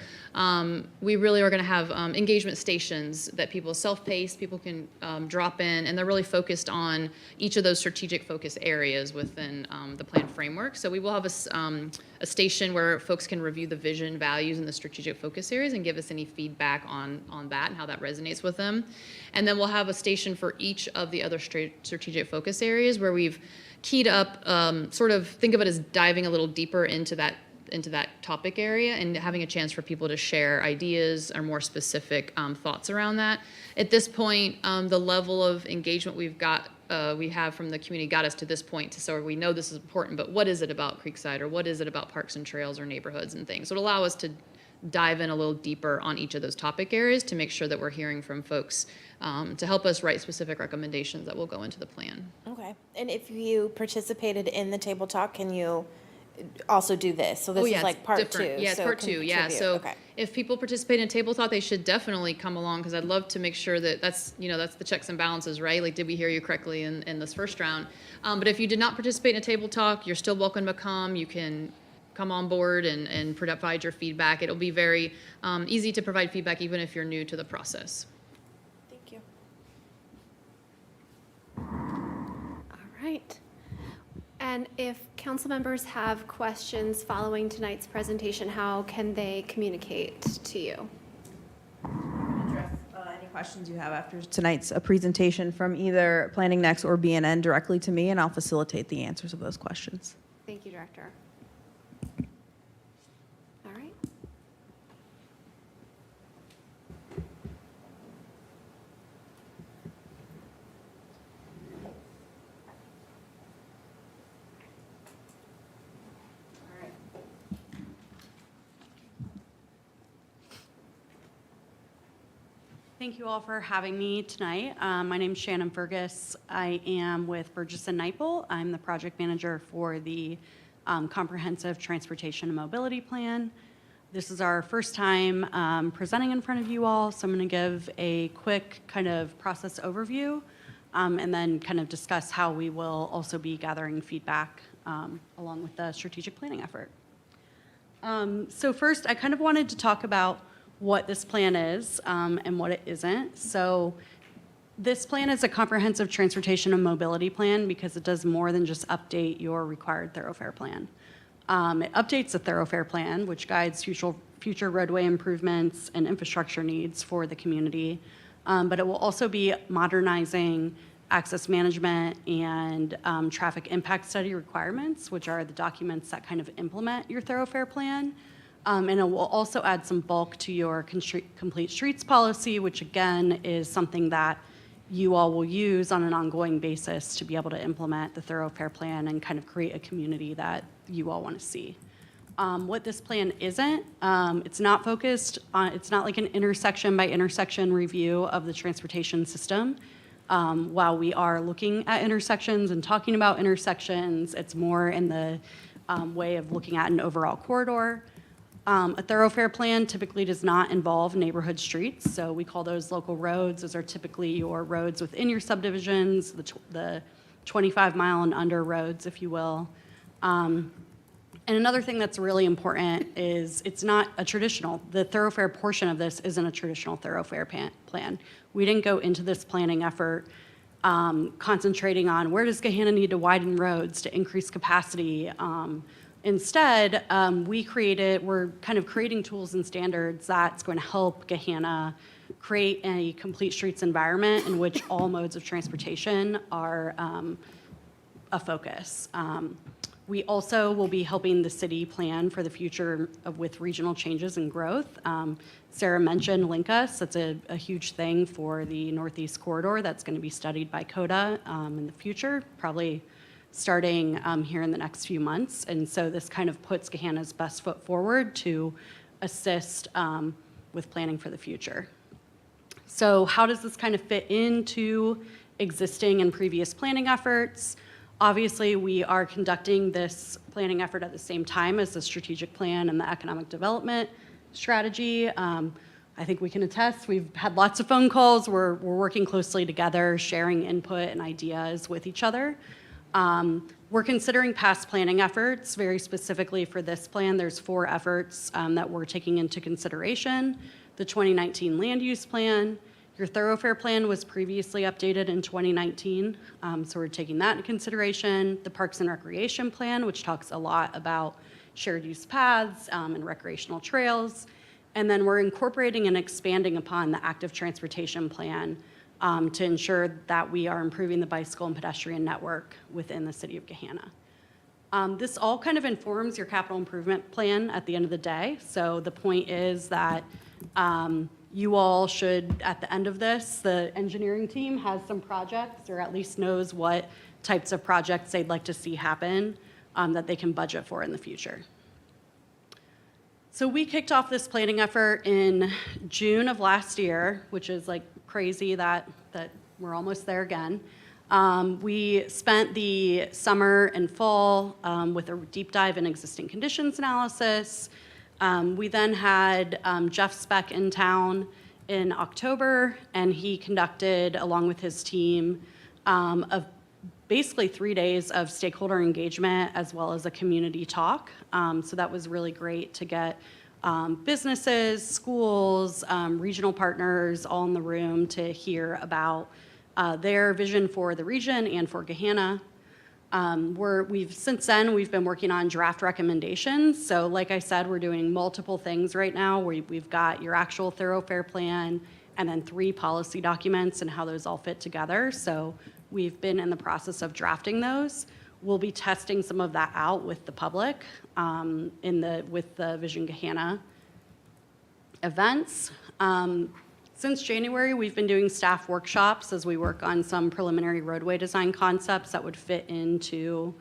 we really are going to have engagement stations that people self-paced, people can drop in, and they're really focused on each of those strategic focus areas within the plan framework. So we will have a station where folks can review the vision, values, and the strategic focus areas and give us any feedback on that and how that resonates with them. And then we'll have a station for each of the other strategic focus areas where we've keyed up, sort of think of it as diving a little deeper into that topic area and having a chance for people to share ideas or more specific thoughts around that. At this point, the level of engagement we have from the community got us to this point, so we know this is important, but what is it about Creekside, or what is it about parks and trails or neighborhoods and things? So it'll allow us to dive in a little deeper on each of those topic areas to make sure that we're hearing from folks to help us write specific recommendations that will go into the plan. Okay. And if you participated in the table talk, can you also do this? So this is like part different. 2. Yeah, it's so part 2. Yeah, contribute. so Okay. if people participate in table talk, they should definitely come along, because I'd love to make sure that that's the checks and balances, right? Like, did we hear you correctly in this first round? But if you did not participate in a table talk, you're still welcome to come. You can come on board and provide your feedback. It'll be very easy to provide feedback even if you're new to the process. Thank you. All right. And if council members have questions following tonight's presentation, how can they communicate to you? Address any questions you have after tonight's presentation from either Planning Next or BNN directly to me, and I'll facilitate the answers of those questions. Thank you, Director. All right. Thank you all for having me tonight. My name is Shannon Fergus. I am with Burgess & Nyepel. I'm the project manager for the Comprehensive Transportation and Mobility Plan. This is our first time presenting in front of you all, so I'm going to give a quick kind of process overview and then kind of discuss how we will also be gathering feedback along with the strategic planning effort. So first, I kind of wanted to talk about what this plan is and what it isn't. So this plan is a comprehensive transportation and mobility plan because it does more than just update your required thoroughfare plan. It updates the thoroughfare plan, which guides future roadway improvements and infrastructure needs for the community. But it will also be modernizing access management and traffic impact study requirements, which are the documents that kind of implement your thoroughfare plan. And it will also add some bulk to your complete streets policy, which again is something that you all will use on an ongoing basis to be able to implement the thoroughfare plan and kind of create a community that you all want to see. What this plan isn't, it's not focused on, it's not like an intersection by intersection review of the transportation system. While we are looking at intersections and talking about intersections, it's more in the way of looking at an overall corridor. A thoroughfare plan typically does not involve neighborhood streets, so we call those local roads. Those are typically your roads within your subdivisions, the 25-mile and under roads, if you will. And another thing that's really important is it's not a traditional, the thoroughfare portion of this isn't a traditional thoroughfare plan. We didn't go into this planning effort concentrating on where does Gahanna need to widen roads to increase capacity. Instead, we're kind of creating tools and standards that's going to help Gahanna create a complete streets environment in which all modes of transportation are a focus. We also will be helping the city plan for the future with regional changes and growth. Sarah mentioned Link-Us. That's a huge thing for the Northeast Corridor that's going to be studied by CODA in the future, probably starting here in the next few months. And so this kind of puts Gahanna's best foot forward to assist with planning for the future. So how does this kind of fit into existing and previous planning efforts? Obviously, we are conducting this planning effort at the same time as the strategic plan and the economic development strategy. I think we can attest, we've had lots of phone calls. We're working closely together, sharing input and ideas with each other. We're considering past planning efforts. Very specifically for this plan, there's 4 efforts that we're taking into consideration. The 2019 land use plan. Your thoroughfare plan was previously updated in 2019, so we're taking that into consideration. The Parks and Recreation Plan, which talks a lot about shared use paths and recreational trails. And then we're incorporating and expanding upon the active transportation plan to ensure that we are improving the bicycle and pedestrian network within the city of Gahanna. This all kind of informs your capital improvement plan at the end of the day. So the point is that you all should, at the end of this, the engineering team has some projects, or at least knows what types of projects they'd like to see happen that they can budget for in the future. So we kicked off this planning effort in June of last year, which is like crazy that we're almost there again. We spent the summer and fall with a deep dive in existing conditions analysis. We then had Jeff Speck in town in October, and he conducted, along with his team, of basically 3 days of stakeholder engagement as well as a community talk. So that was really great to get businesses, schools, regional partners all in the room to hear about their vision for the region and for Gahanna. Since then, we've been working on draft recommendations. So like I said, we're doing multiple things right now. We've got your actual thoroughfare plan and then 3 policy documents and how those all fit together. So we've been in the process of drafting those. We'll be testing some of that out with the public with the Vision Gahanna events. Since January, we've been doing staff workshops as we work on some preliminary roadway design concepts that would fit into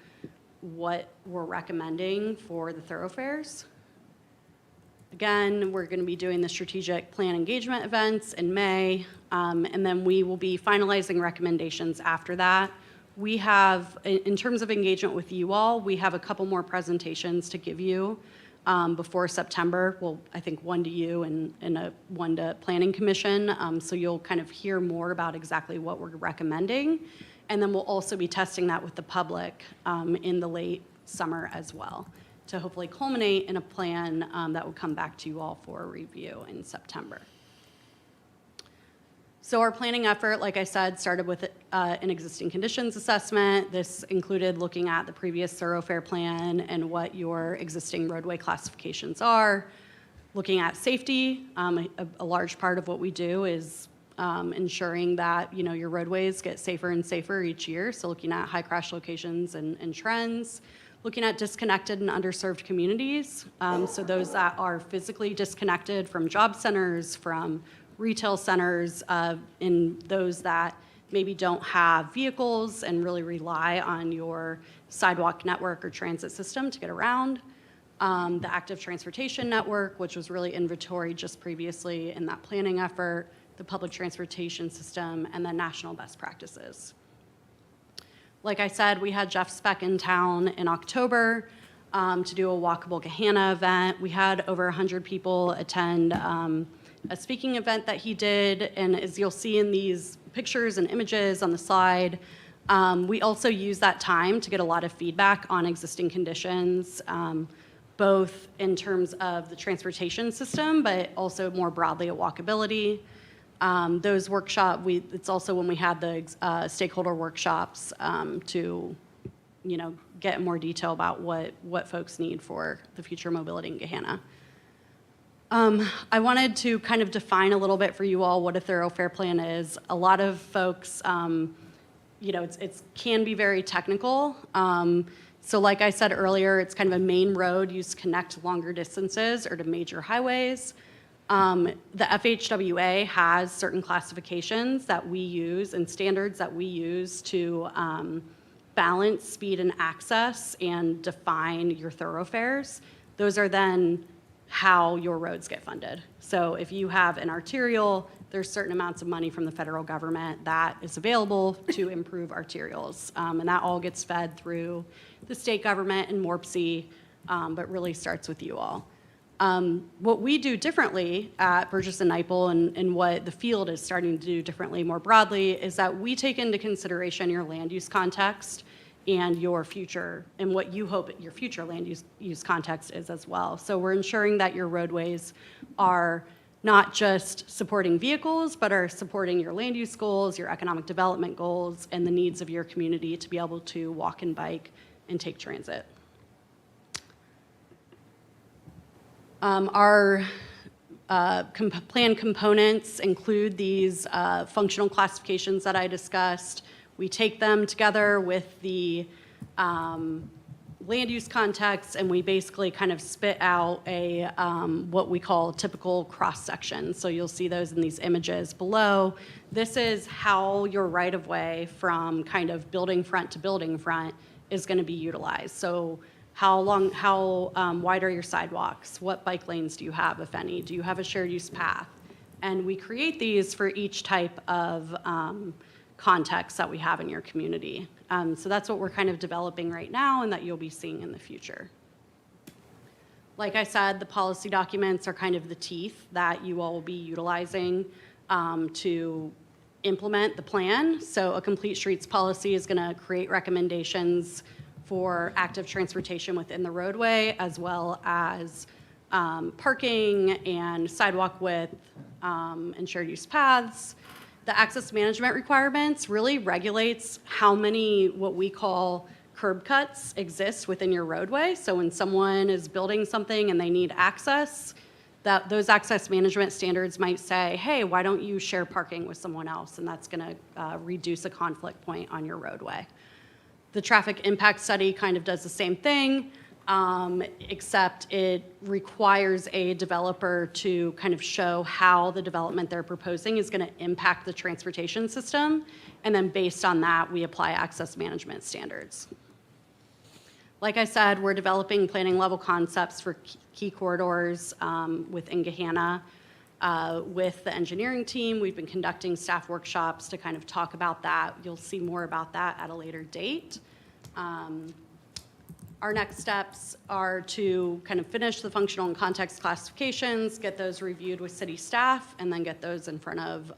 what we're recommending for the thoroughfares. Again, we're going to be doing the strategic plan engagement events in May, and then we will be finalizing recommendations after that. We have, in terms of engagement with you all, we have a couple more presentations to give you before September. Well, I think 1 to you and 1 to Planning Commission. So you'll kind of hear more about exactly what we're recommending. And then we'll also be testing that with the public in the late summer as well, to hopefully culminate in a plan that will come back to you all for a review in September. So our planning effort, like I said, started with an existing conditions assessment. This included looking at the previous thoroughfare plan and what your existing roadway classifications are. Looking at safety, a large part of what we do is ensuring that your roadways get safer and safer each year. So looking at high crash locations and trends. Looking at disconnected and underserved communities. So those that are physically disconnected from job centers, from retail centers, in those that maybe don't have vehicles and really rely on your sidewalk network or transit system to get around. The active transportation network, which was really inventoried just previously in that planning effort, the public transportation system, and then national best practices. Like I said, we had Jeff Speck in town in October to do a walkable Gahanna event. We had over 100 people attend a speaking event that he did, and as you'll see in these pictures and images on the slide, we also used that time to get a lot of feedback on existing conditions, both in terms of the transportation system, but also more broadly at walkability. Those workshops, it's also when we had the stakeholder workshops to get more detail about what folks need for the future mobility in Gahanna. I wanted to kind of define a little bit for you all what a thoroughfare plan is. A lot of folks, it can be very technical. So like I said earlier, it's kind of a main road used to connect longer distances or to major highways. The FHWA has certain classifications that we use and standards that we use to balance speed and access and define your thoroughfares. Those are then how your roads get funded. So if you have an arterial, there's certain amounts of money from the federal government that is available to improve arterials. And that all gets fed through the state government and MORPC, but really starts with you all. What we do differently at Burgess and Nyepel, and what the field is starting to do differently more broadly, is that we take into consideration your land use context and your future, and what you hope your future land use context is as well. So we're ensuring that your roadways are not just supporting vehicles, but are supporting your land use goals, your economic development goals, and the needs of your community to be able to walk and bike and take transit. Our plan components include these functional classifications that I discussed. We take them together with the land use context, and we basically kind of spit out a what we call typical cross section. So you'll see those in these images below. This is how your right-of-way from kind of building front to building front is going to be utilized. So how wide are your sidewalks? What bike lanes do you have, if any? Do you have a shared use path? And we create these for each type of context that we have in your community. So that's what we're kind of developing right now and that you'll be seeing in the future. Like I said, the policy documents are kind of the teeth that you all will be utilizing to implement the plan. So a complete streets policy is going to create recommendations for active transportation within the roadway, as well as parking and sidewalk width and shared use paths. The access management requirements really regulates how many what we call curb cuts exist within your roadway. So when someone is building something and they need access, those access management standards might say, hey, why don't you share parking with someone else? And that's going to reduce a conflict point on your roadway. The traffic impact study kind of does the same thing, except it requires a developer to kind of show how the development they're proposing is going to impact the transportation system. And then based on that, we apply access management standards. Like I said, we're developing planning level concepts for key corridors within Gahanna. With the engineering team, we've been conducting staff workshops to kind of talk about that. You'll see more about that at a later date. Our next steps are to kind of finish the functional and context classifications, get those reviewed with city staff, and then get those in front of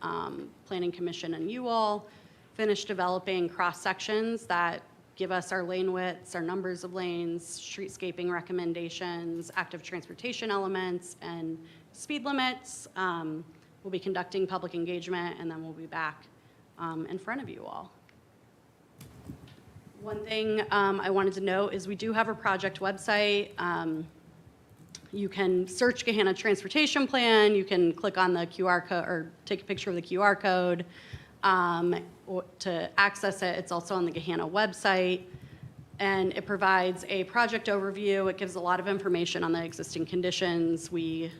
Planning Commission and you all. Finish developing cross sections that give us our lane widths, our numbers of lanes, streetscaping recommendations, active transportation elements, and speed limits. We'll be conducting public engagement, and then we'll be back in front of you all. One thing I wanted to note is we do have a project website. You can search Gahanna Transportation Plan. You can click on the QR code or take a picture of the QR code to access it. It's also on the Gahanna website. And it provides a project overview. It gives a lot of information on the existing conditions we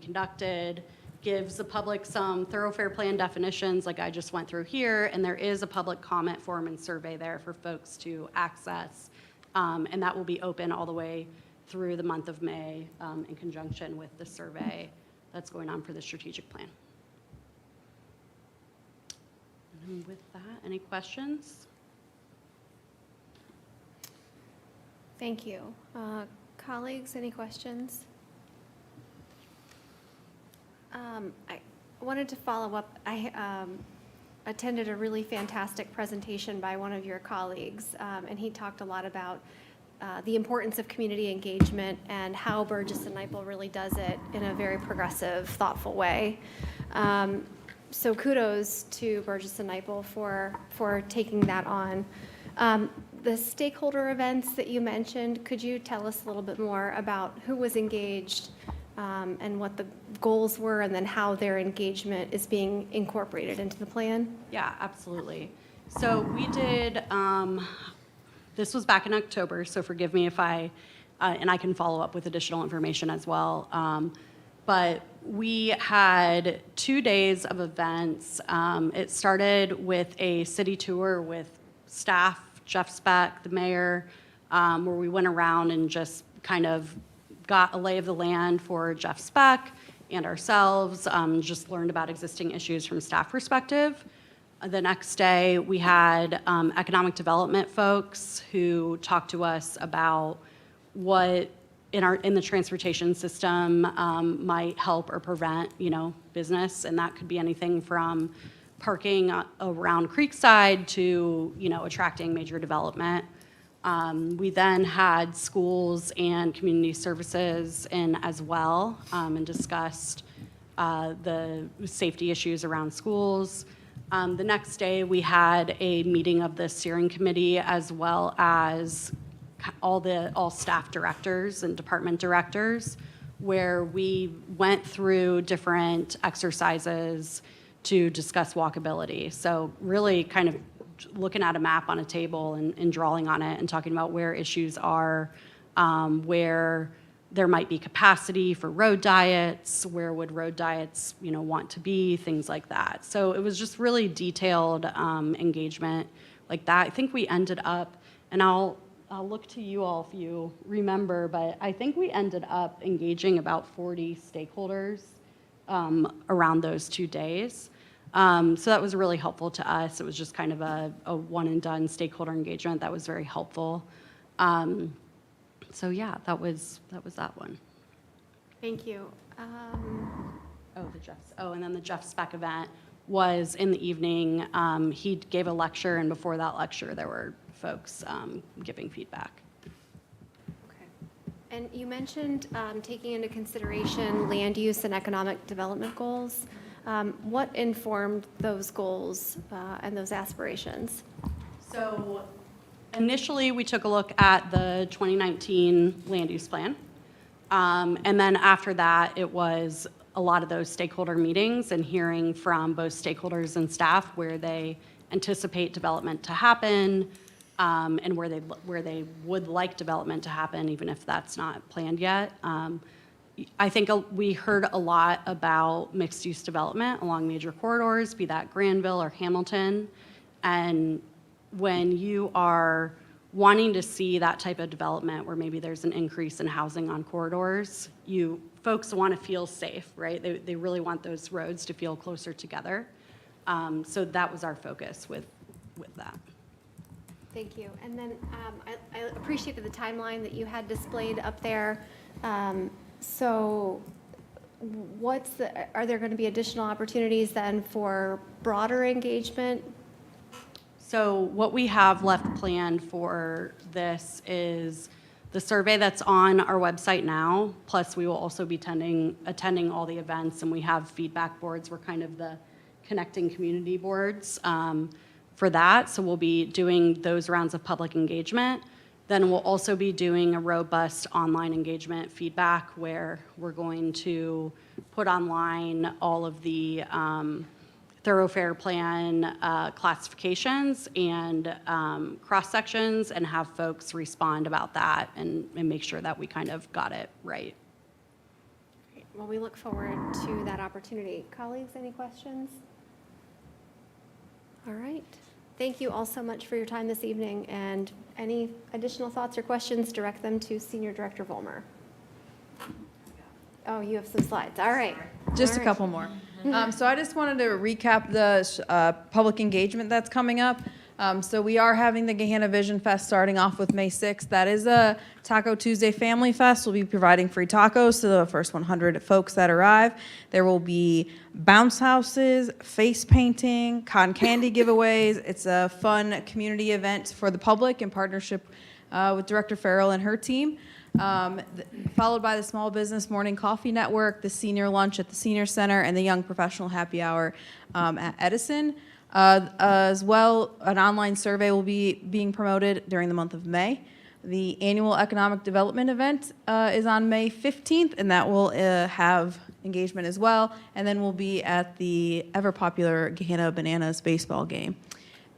conducted, gives the public some thoroughfare plan definitions like I just went through here, and there is a public comment form and survey there for folks to access. And that will be open all the way through the month of May in conjunction with the survey that's going on for the strategic plan. And with that, any questions? Thank you. Colleagues, any questions? I wanted to follow up. I attended a really fantastic presentation by one of your colleagues, and he talked a lot about the importance of community engagement and how Burgess and Nyepel really does it in a very progressive, thoughtful way. So kudos to Burgess and Nyepel for taking that on. The stakeholder events that you mentioned, could you tell us a little bit more about who was engaged and what the goals were, and then how their engagement is being incorporated into the plan? Yeah, absolutely. So we did, this was back in October, so forgive me if and I can follow up with additional information as well. But we had 2 days of events. It started with a city tour with staff, Jeff Speck, the mayor, where we went around and just kind of got a lay of the land for Jeff Speck and ourselves, just learned about existing issues from staff perspective. The next day, we had economic development folks who talked to us about what in the transportation system might help or prevent, business, and that could be anything from parking around Creekside to, attracting major development. We then had schools and community services in as well, and discussed the safety issues around schools. The next day, we had a meeting of the steering committee as well as all staff directors and department directors, where we went through different exercises to discuss walkability. So really kind of looking at a map on a table and drawing on it and talking about where issues are, where there might be capacity for road diets, where would road diets, want to be, things like that. So it was just really detailed engagement like that. I think we ended up, and I'll look to you all if you remember, but I think we ended up engaging about 40 stakeholders around those 2 days. So that was really helpful to us. It was just kind of a one and done stakeholder engagement that was very helpful. So yeah, that was that one. Thank you. And then the Jeff Speck event was in the evening. He gave a lecture, and before that lecture, there were folks giving feedback. Okay. And you mentioned taking into consideration land use and economic development goals. What informed those goals and those aspirations? So initially, we took a look at the 2019 land use plan. And then after that, it was a lot of those stakeholder meetings and hearing from both stakeholders and staff where they anticipate development to happen, and where they would like development to happen, even if that's not planned yet. I think we heard a lot about mixed-use development along major corridors, be that Granville or Hamilton. And when you are wanting to see that type of development where maybe there's an increase in housing on corridors, folks want to feel safe, right? They really want those roads to feel closer together. So that was our focus with that. Thank you. And then I appreciated the timeline that you had displayed up there. So are there going to be additional opportunities then for broader engagement? So what we have left planned for this is the survey that's on our website now, plus we will also be attending all the events, and we have feedback boards. We're kind of the connecting community boards for that. So we'll be doing those rounds of public engagement. Then we'll also be doing a robust online engagement feedback where we're going to put online all of the thoroughfare plan classifications and cross-sections and have folks respond about that and make sure that we kind of got it right. Great. Well, we look forward to that opportunity. Colleagues, any questions? All right. Thank you all so much for your time this evening, and any additional thoughts or questions, direct them to Senior Director Vollmer. Oh, you have some slides. All right. Just a couple more. So I just wanted to recap the public engagement that's coming up. So we are having the Gahanna Vision Fest starting off with May 6th. That is a Taco Tuesday Family Fest. We'll be providing free tacos to the first 100 folks that arrive. There will be bounce houses, face painting, cotton candy giveaways. It's a fun community event for the public in partnership with Director Farrell and her team. Followed by the Small Business Morning Coffee Network, the Senior Lunch at the Senior Center, and the Young Professional Happy Hour at Edison. As well, an online survey will be being promoted during the month of May. The annual economic development event is on May 15th, and that will have engagement as well. And then we'll be at the ever-popular Gahanna Bananas baseball game.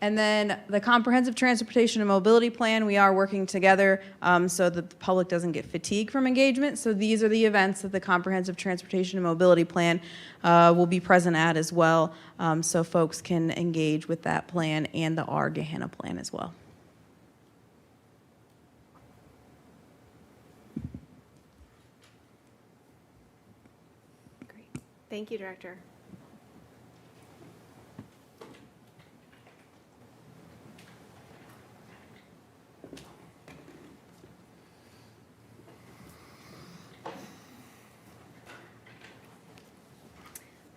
And then the Comprehensive Transportation and Mobility Plan, we are working together so that the public doesn't get fatigued from engagement. So these are the events that the Comprehensive Transportation and Mobility Plan will be present at as well, so folks can engage with that plan and the Our Gahanna plan as well. Thank you, Director.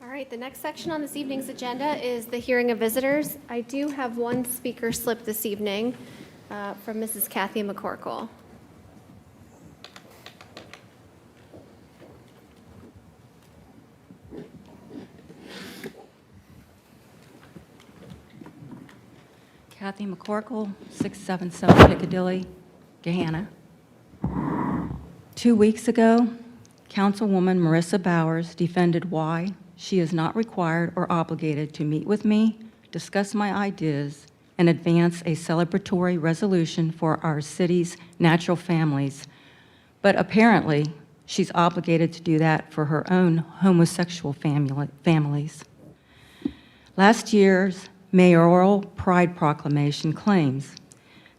All right, the next section on this evening's agenda is the hearing of visitors. I do have one speaker slip this evening from Mrs. Kathy McCorkle. Kathy McCorkle, 677 Piccadilly, Gahanna. 2 weeks ago, Councilwoman Marissa Bowers defended why she is not required or obligated to meet with me, discuss my ideas, and advance a celebratory resolution for our city's natural families. But apparently, she's obligated to do that for her own homosexual families. Last year's mayoral pride proclamation claims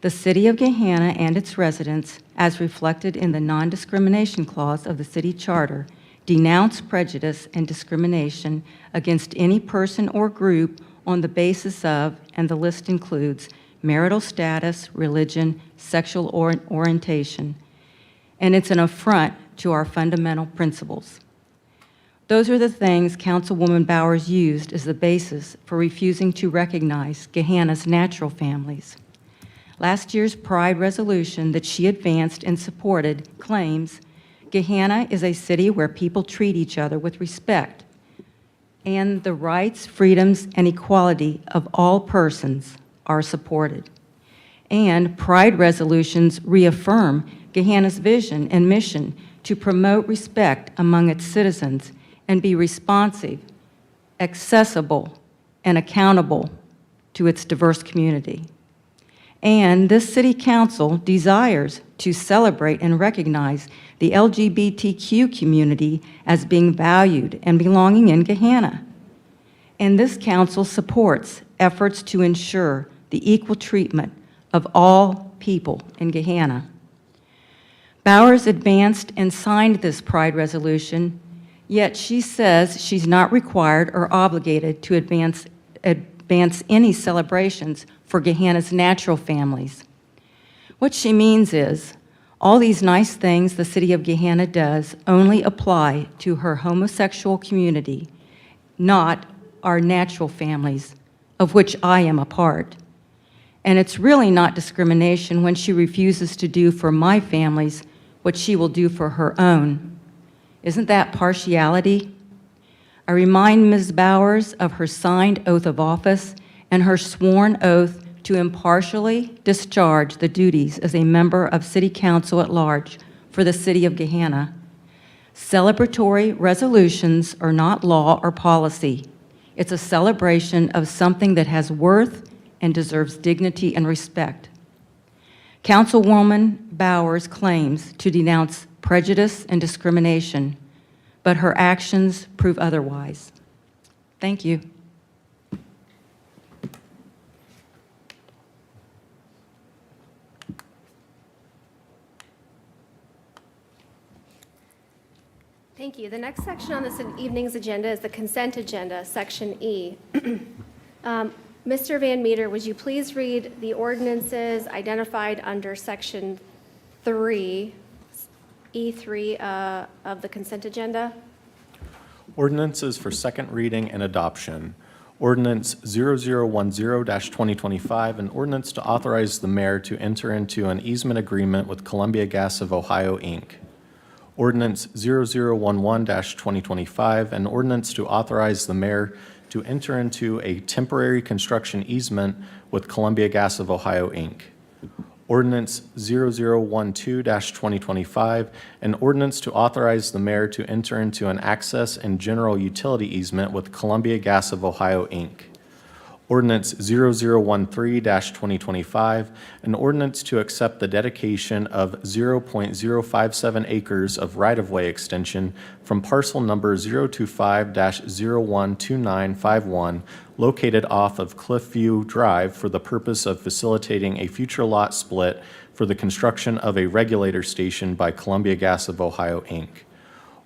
the city of Gahanna and its residents, as reflected in the non-discrimination clause of the city charter, denounce prejudice and discrimination against any person or group on the basis of, and the list includes, marital status, religion, sexual orientation, and it's an affront to our fundamental principles. Those are the things Councilwoman Bowers used as the basis for refusing to recognize Gahanna's natural families. Last year's Pride resolution that she advanced and supported claims Gahanna is a city where people treat each other with respect, and the rights, freedoms, and equality of all persons are supported. And Pride resolutions reaffirm Gahanna's vision and mission to promote respect among its citizens and be responsive, accessible, and accountable to its diverse community. And this City Council desires to celebrate and recognize the LGBTQ community as being valued and belonging in Gahanna. And this council supports efforts to ensure the equal treatment of all people in Gahanna. Bowers advanced and signed this Pride resolution, yet she says she's not required or obligated to advance any celebrations for Gahanna's natural families. What she means is, all these nice things the city of Gahanna does only apply to her homosexual community, not our natural families, of which I am a part. And it's really not discrimination when she refuses to do for my families what she will do for her own. Isn't that partiality? I remind Ms. Bowers of her signed oath of office and her sworn oath to impartially discharge the duties as a member of City Council at large for the city of Gahanna. Celebratory resolutions are not law or policy. It's a celebration of something that has worth and deserves dignity and respect. Councilwoman Bowers claims to denounce prejudice and discrimination, but her actions prove otherwise. Thank you. Thank you. The next section on this evening's agenda is the consent agenda, Section E. Mr. Van Meter, would you please read the ordinances identified under Section 3, E3 of the consent agenda? Ordinances for second reading and adoption. Ordinance 0010-2025, an ordinance to authorize the mayor to enter into an easement agreement with Columbia Gas of Ohio, Inc. Ordinance 0011-2025, an ordinance to authorize the mayor to enter into a temporary construction easement with Columbia Gas of Ohio, Inc. Ordinance 0012-2025, an ordinance to authorize the mayor to enter into an access and general utility easement with Columbia Gas of Ohio, Inc. Ordinance 0013-2025, an ordinance to accept the dedication of 0.057 acres of right-of-way extension from parcel number 025-012951 located off of Cliffview Drive for the purpose of facilitating a future lot split for the construction of a regulator station by Columbia Gas of Ohio, Inc.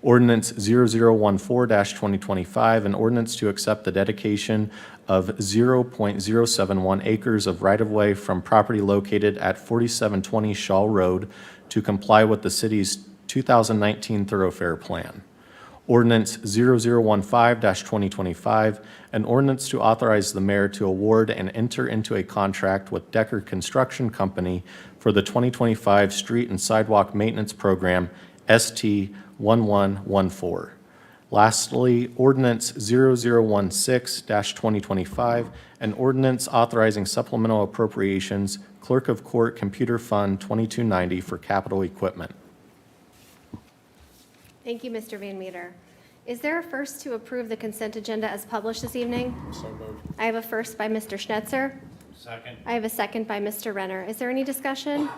Ordinance 0014-2025, an ordinance to accept the dedication of 0.071 acres of right-of-way from property located at 4720 Shaw Road to comply with the city's 2019 thoroughfare plan. Ordinance 0015-2025, an ordinance to authorize the mayor to award and enter into a contract with Decker Construction Company for the 2025 Street and Sidewalk Maintenance Program, ST 1114. Lastly, Ordinance 0016-2025, an ordinance authorizing supplemental appropriations, Clerk of Court Computer Fund 2290 for capital equipment. Thank you, Mr. Van Meter. Is there a first to approve the consent agenda as published this evening? So moved. I have a first by Mr. Schnetzer. Second. I have a second by Mr. Renner. Is there any discussion?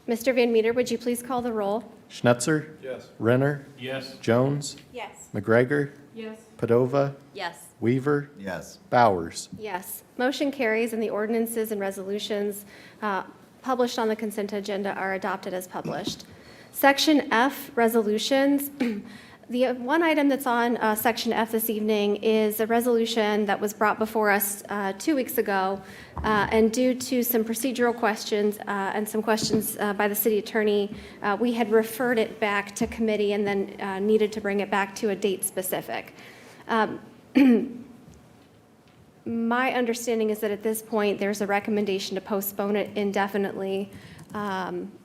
Mr. Van Meter, would you please call the roll? Schnetzer? Yes. Renner? Yes. Jones? Yes. McGregor? Yes. Padova? Yes. Weaver? Yes. Bowers? Yes. Motion carries and the ordinances and resolutions published on the consent agenda are adopted as published. Section F, resolutions. The one item that's on Section F this evening is a resolution that was brought before us 2 weeks ago, and due to some procedural questions and some questions by the city attorney, we had referred it back to committee and then needed to bring it back to a date specific. My understanding is that at this point, there's a recommendation to postpone it indefinitely,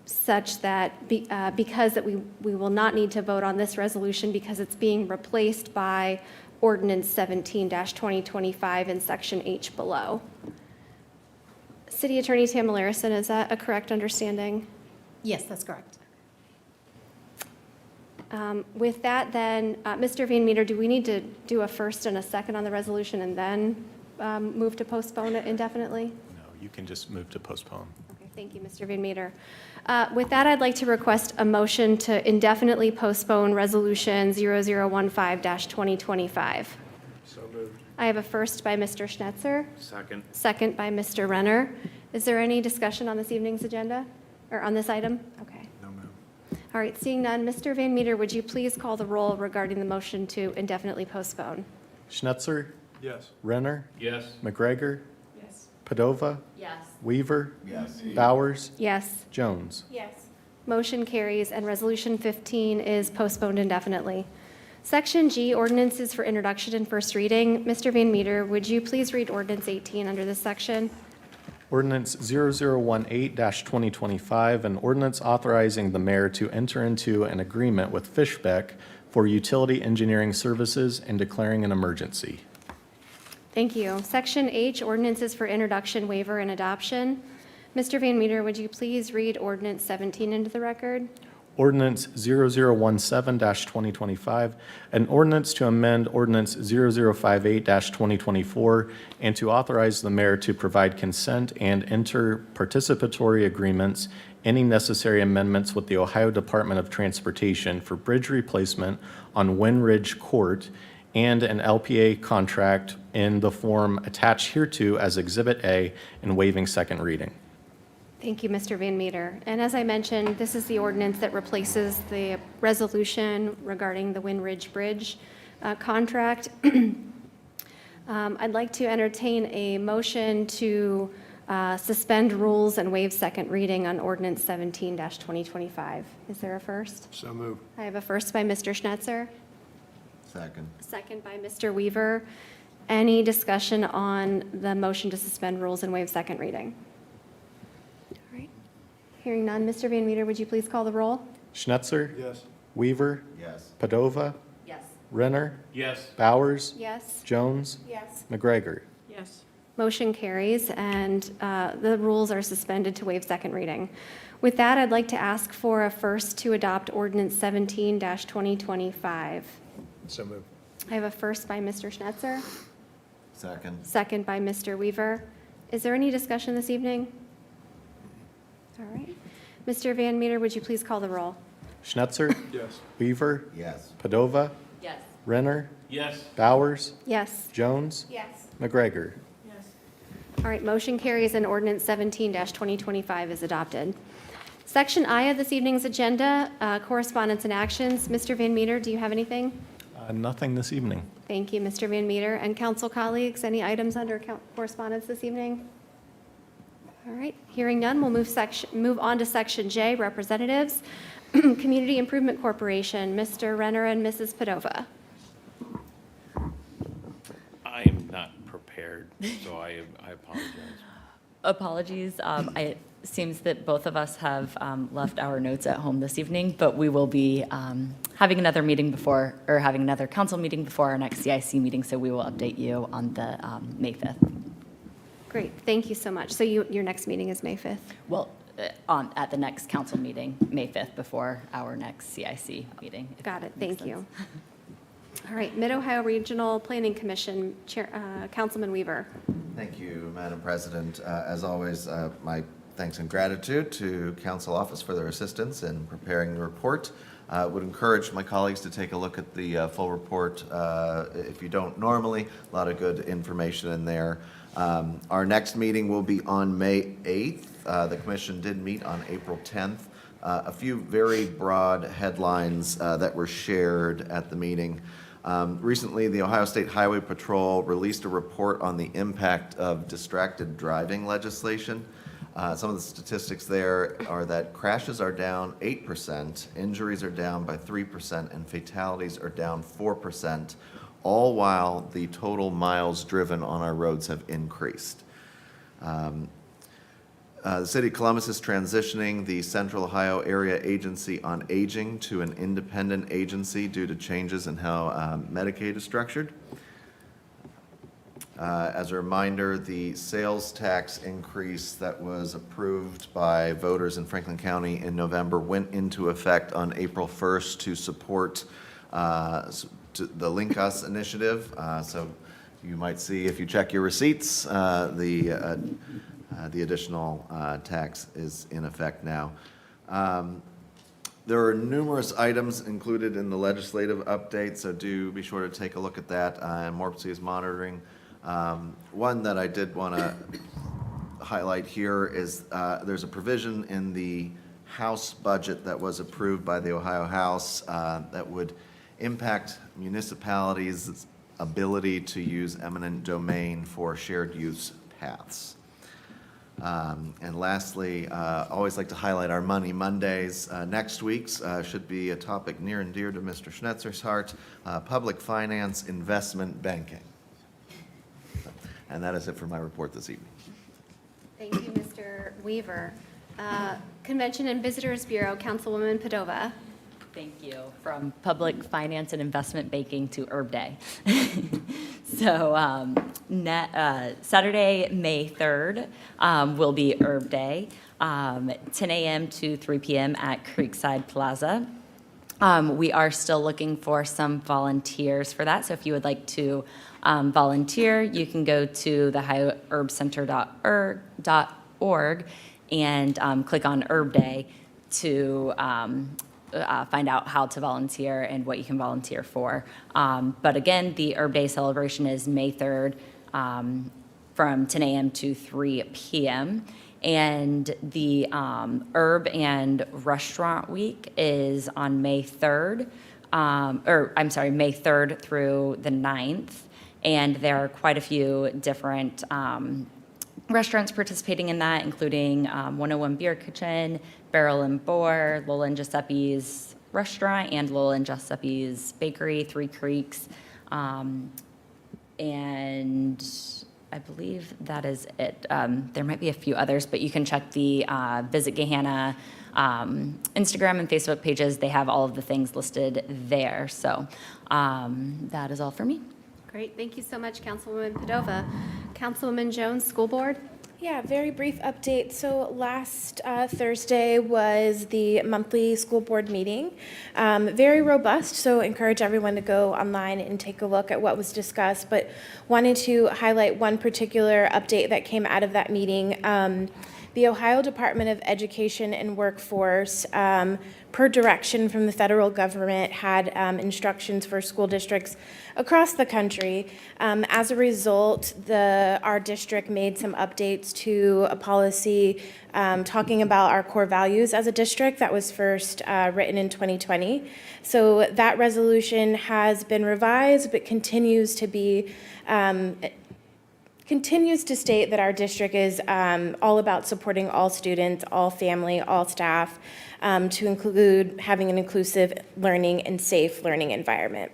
such that because that we will not need to vote on this resolution because it's being replaced by Ordinance 17-2025 in Section H below. City Attorney Tamara Larison, is that a correct understanding? Yes, that's correct. With that, then, Mr. Van Meter, do we need to do a first and a second on the resolution and then move to postpone it indefinitely? No, you can just move to postpone. Okay, thank you, Mr. Van Meter. With that, I'd like to request a motion to indefinitely postpone Resolution 0015-2025. So moved. I have a first by Mr. Schnetzer, Second. second by Mr. Renner. Is there any discussion on this evening's agenda, or on this item? Okay. No, ma'am. All right, seeing none, Mr. Van Meter, would you please call the roll regarding the motion to indefinitely postpone? Schnetzer? Yes. Renner? Yes. McGregor? Yes. Padova? Yes. Weaver? Yes. Bowers? Yes. Jones? Yes. Motion carries, and Resolution 15 is postponed indefinitely. Section G, ordinances for introduction and first reading. Mr. Van Meter, would you please read Ordinance 18 under this section? Ordinance 0018-2025, an ordinance authorizing the mayor to enter into an agreement with Fishbeck for utility engineering services and declaring an emergency. Thank you. Section H, ordinances for introduction, waiver, and adoption. Mr. Van Meter, would you please read Ordinance 17 into the record? Ordinance 0017-2025, an ordinance to amend Ordinance 0058-2024 and to authorize the mayor to provide consent and enter participatory agreements, any necessary amendments with the Ohio Department of Transportation for bridge replacement on Wynn Ridge Court and an LPA contract in the form attached hereto as Exhibit A and waiving second reading. Thank you, Mr. Van Meter. And as I mentioned, this is the ordinance that replaces the resolution regarding the Wynn Ridge Bridge contract. I'd like to entertain a motion to suspend rules and waive second reading on Ordinance 17-2025. Is there a first? So moved. I have a first by Mr. Schnetzer, Second. second by Mr. Weaver. Any discussion on the motion to suspend rules and waive second reading? All right. Hearing none, Mr. Van Meter, would you please call the roll? Schnetzer? Yes. Weaver? Yes. Padova? Yes. Renner? Yes. Bowers? Yes. Jones? Yes. McGregor? Yes. Motion carries, and the rules are suspended to waive second reading. With that, I'd like to ask for a first to adopt Ordinance 17-2025. So moved. I have a first by Mr. Schnetzer, Second. second by Mr. Weaver. Is there any discussion this evening? All right. Mr. Van Meter, would you please call the roll? Schnetzer? Yes. Weaver? Yes. Padova? Yes. Renner? Yes. Bowers? Yes. Jones? Yes. McGregor? All right, motion carries and ordinance 17-2025 is adopted. Section I of this evening's agenda, correspondence and actions. Mr. Van Meter, do you have anything? Nothing this evening. Thank you, Mr. Van Meter. And council colleagues, any items under correspondence this evening? All right, hearing none, we'll move on to Section J, representatives. Community Improvement Corporation, Mr. Renner and Mrs. Padova. I am not prepared, so I apologize. Apologies. It seems that both of us have left our notes at home this evening, but we will be having another meeting before, or having another council meeting before our next CIC meeting, so we will update you on the May 5th. Great, thank you so much. So your next meeting is May 5th? Well, at the next council meeting, May 5th, before our next CIC meeting. if Got it, that makes thank you. sense. All right, Mid-Ohio Regional Planning Commission, Councilman Weaver. Thank you, Madam President. As always, my thanks and gratitude to Council Office for their assistance in preparing the report. Would encourage my colleagues to take a look at the full report if you don't normally. A lot of good information in there. Our next meeting will be on May 8th. The Commission did meet on April 10th. A few very broad headlines that were shared at the meeting. Recently, the Ohio State Highway Patrol released a report on the impact of distracted driving legislation. Some of the statistics there are that crashes are down 8%, injuries are down by 3%, and fatalities are down 4%, all while the total miles driven on our roads have increased. The City of Columbus is transitioning the Central Ohio Area Agency on Aging to an independent agency due to changes in how Medicaid is structured. As a reminder, the sales tax increase that was approved by voters in Franklin County in November went into effect on April 1st to support the Link Us initiative. So you might see, if you check your receipts, the additional tax is in effect now. There are numerous items included in the legislative update, so do be sure to take a look at that. And Morpsey is monitoring. One that I did want to highlight here is there's a provision in the House budget that was approved by the Ohio House that would impact municipalities' ability to use eminent domain for shared use paths. And lastly, always like to highlight our Money Mondays. Next week's should be a topic near and dear to Mr. Schnetzer's heart, public finance investment banking. And that is it for my report this evening. Thank you, Mr. Weaver. Convention and Visitors Bureau, Councilwoman Padova. Thank you. From public finance and investment banking to Herb Day. So Saturday, May 3rd will be Herb Day, 10 a.m. to 3 p.m. at Creekside Plaza. We are still looking for some volunteers for that. So if you would like to volunteer, you can go to theohioherbcenter.org and click on Herb Day to find out how to volunteer and what you can volunteer for. But again, the Herb Day celebration is May 3rd from 10 a.m. to 3 p.m. And the Herb and Restaurant Week is on May 3rd, May 3rd through the 9th. And there are quite a few different restaurants participating in that, including 101 Beer Kitchen, Barrel and Boar, Lola and Giuseppe's Restaurant, and Lola and Giuseppe's Bakery, Three Creeks. And I believe that is it. There might be a few others, but you can check the Visit Gahanna Instagram and Facebook pages. They have all of the things listed there. So that is all for me. Great, thank you so much, Councilwoman Padova. Councilwoman Jones, School Board. Yeah, very brief update. So last Thursday was the monthly school board meeting. Very robust, so encourage everyone to go online and take a look at what was discussed, but wanted to highlight one particular update that came out of that meeting. the Ohio Department of Education and Workforce, per direction from the federal government, had instructions for school districts across the country. As a result, our district made some updates to a policy talking about our core values as a district that was first written in 2020. So that resolution has been revised, but continues to state that our district is all about supporting all students, all family, all staff, to include having an inclusive learning and safe learning environment.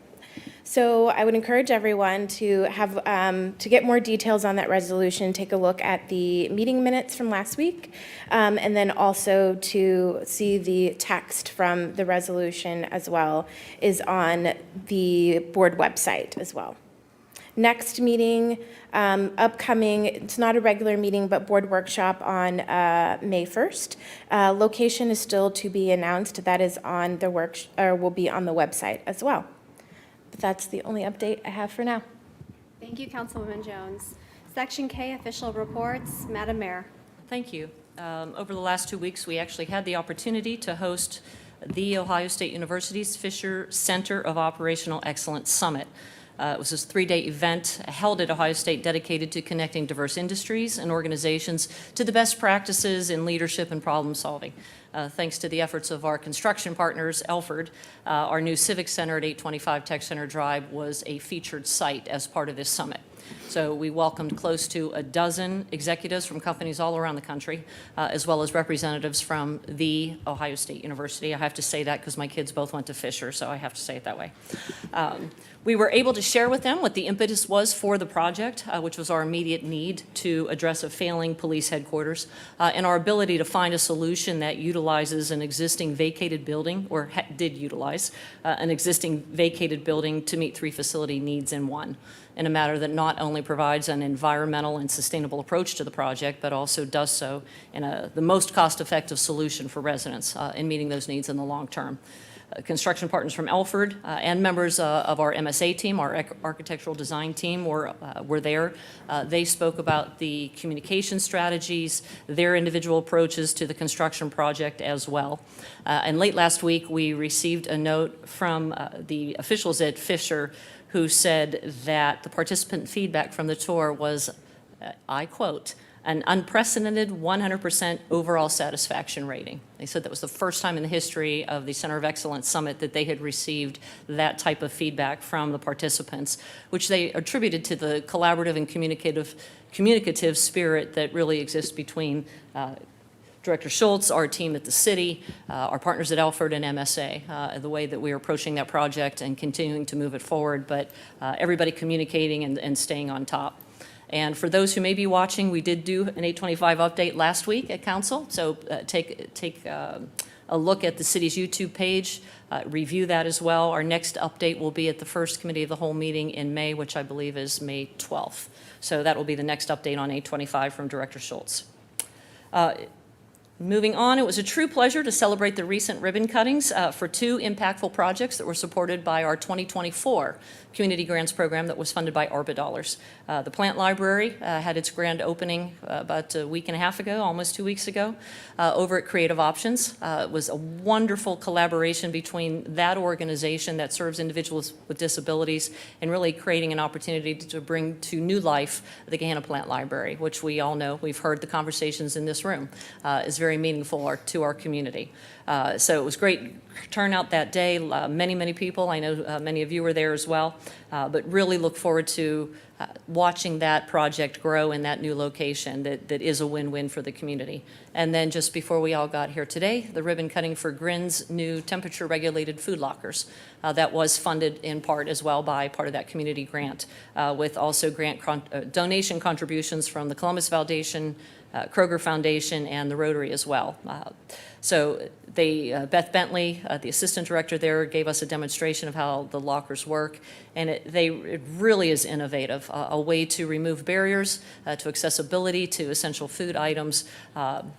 So I would encourage everyone to have to get more details on that resolution, take a look at the meeting minutes from last week, and then also to see the text from the resolution as well is on the board website as well. Next meeting, upcoming, it's not a regular meeting, but board workshop on May 1st. Location is still to be announced. That is on the will be on the website as well. But that's the only update I have for now. Thank you, Councilwoman Jones. Section K, official reports. Madam Mayor. Thank you. Over the last 2 weeks, we actually had the opportunity to host the Ohio State University's Fisher Center of Operational Excellence Summit. It was this 3-day event held at Ohio State dedicated to connecting diverse industries and organizations to the best practices in leadership and problem solving. Thanks to the efforts of our construction partners, Elford, our new Civic Center at 825 Tech Center Drive was a featured site as part of this summit. So we welcomed close to a dozen executives from companies all around the country, as well as representatives from the Ohio State University. I have to say that because my kids both went to Fisher, so I have to say it that way. We were able to share with them what the impetus was for the project, which was our immediate need to address a failing police headquarters, and our ability to find a solution that utilizes an existing vacated building, or did utilize an existing vacated building to meet 3 facility needs in one, in a matter that not only provides an environmental and sustainable approach to the project, but also does so in the most cost-effective solution for residents in meeting those needs in the long term. Construction partners from Elford and members of our MSA team, our architectural design team, were there. They spoke about the communication strategies, their individual approaches to the construction project as well. And late last week, we received a note from the officials at Fisher who said that the participant feedback from the tour was, I quote, an unprecedented 100% overall satisfaction rating. They said that was the first time in the history of the Center of Excellence Summit that they had received that type of feedback from the participants, which they attributed to the collaborative and communicative spirit that really exists between Director Schultz, our team at the city, our partners at Elford and MSA, the way that we are approaching that project and continuing to move it forward, but everybody communicating and staying on top. And for those who may be watching, we did do an 825 update last week at Council, so take a look at the city's YouTube page, review that as well. Our next update will be at the first Committee of the Whole meeting in May, which I believe is May 12th. So that will be the next update on 825 from Director Schultz. Moving on, it was a true pleasure to celebrate the recent ribbon cuttings for 2 impactful projects that were supported by our 2024 Community Grants Program that was funded by ARPA dollars. The Plant Library had its grand opening about a week and a half ago, almost 2 weeks ago, over at Creative Options. It was a wonderful collaboration between that organization that serves individuals with disabilities and really creating an opportunity to bring to new life the Gahanna Plant Library, which we all know, we've heard the conversations in this room, is very meaningful to our community. So it was great turnout that day, many people. I know many of you were there as well, but really look forward to watching that project grow in that new location that is a win-win for the community. And then just before we all got here today, the ribbon cutting for Grin's new temperature-regulated food lockers. That was funded in part as well by part of that community grant, with also donation contributions from the Columbus Foundation, Kroger Foundation, and the Rotary as well. So Beth Bentley, the assistant director there, gave us a demonstration of how the lockers work, and it really is innovative, a way to remove barriers to accessibility to essential food items,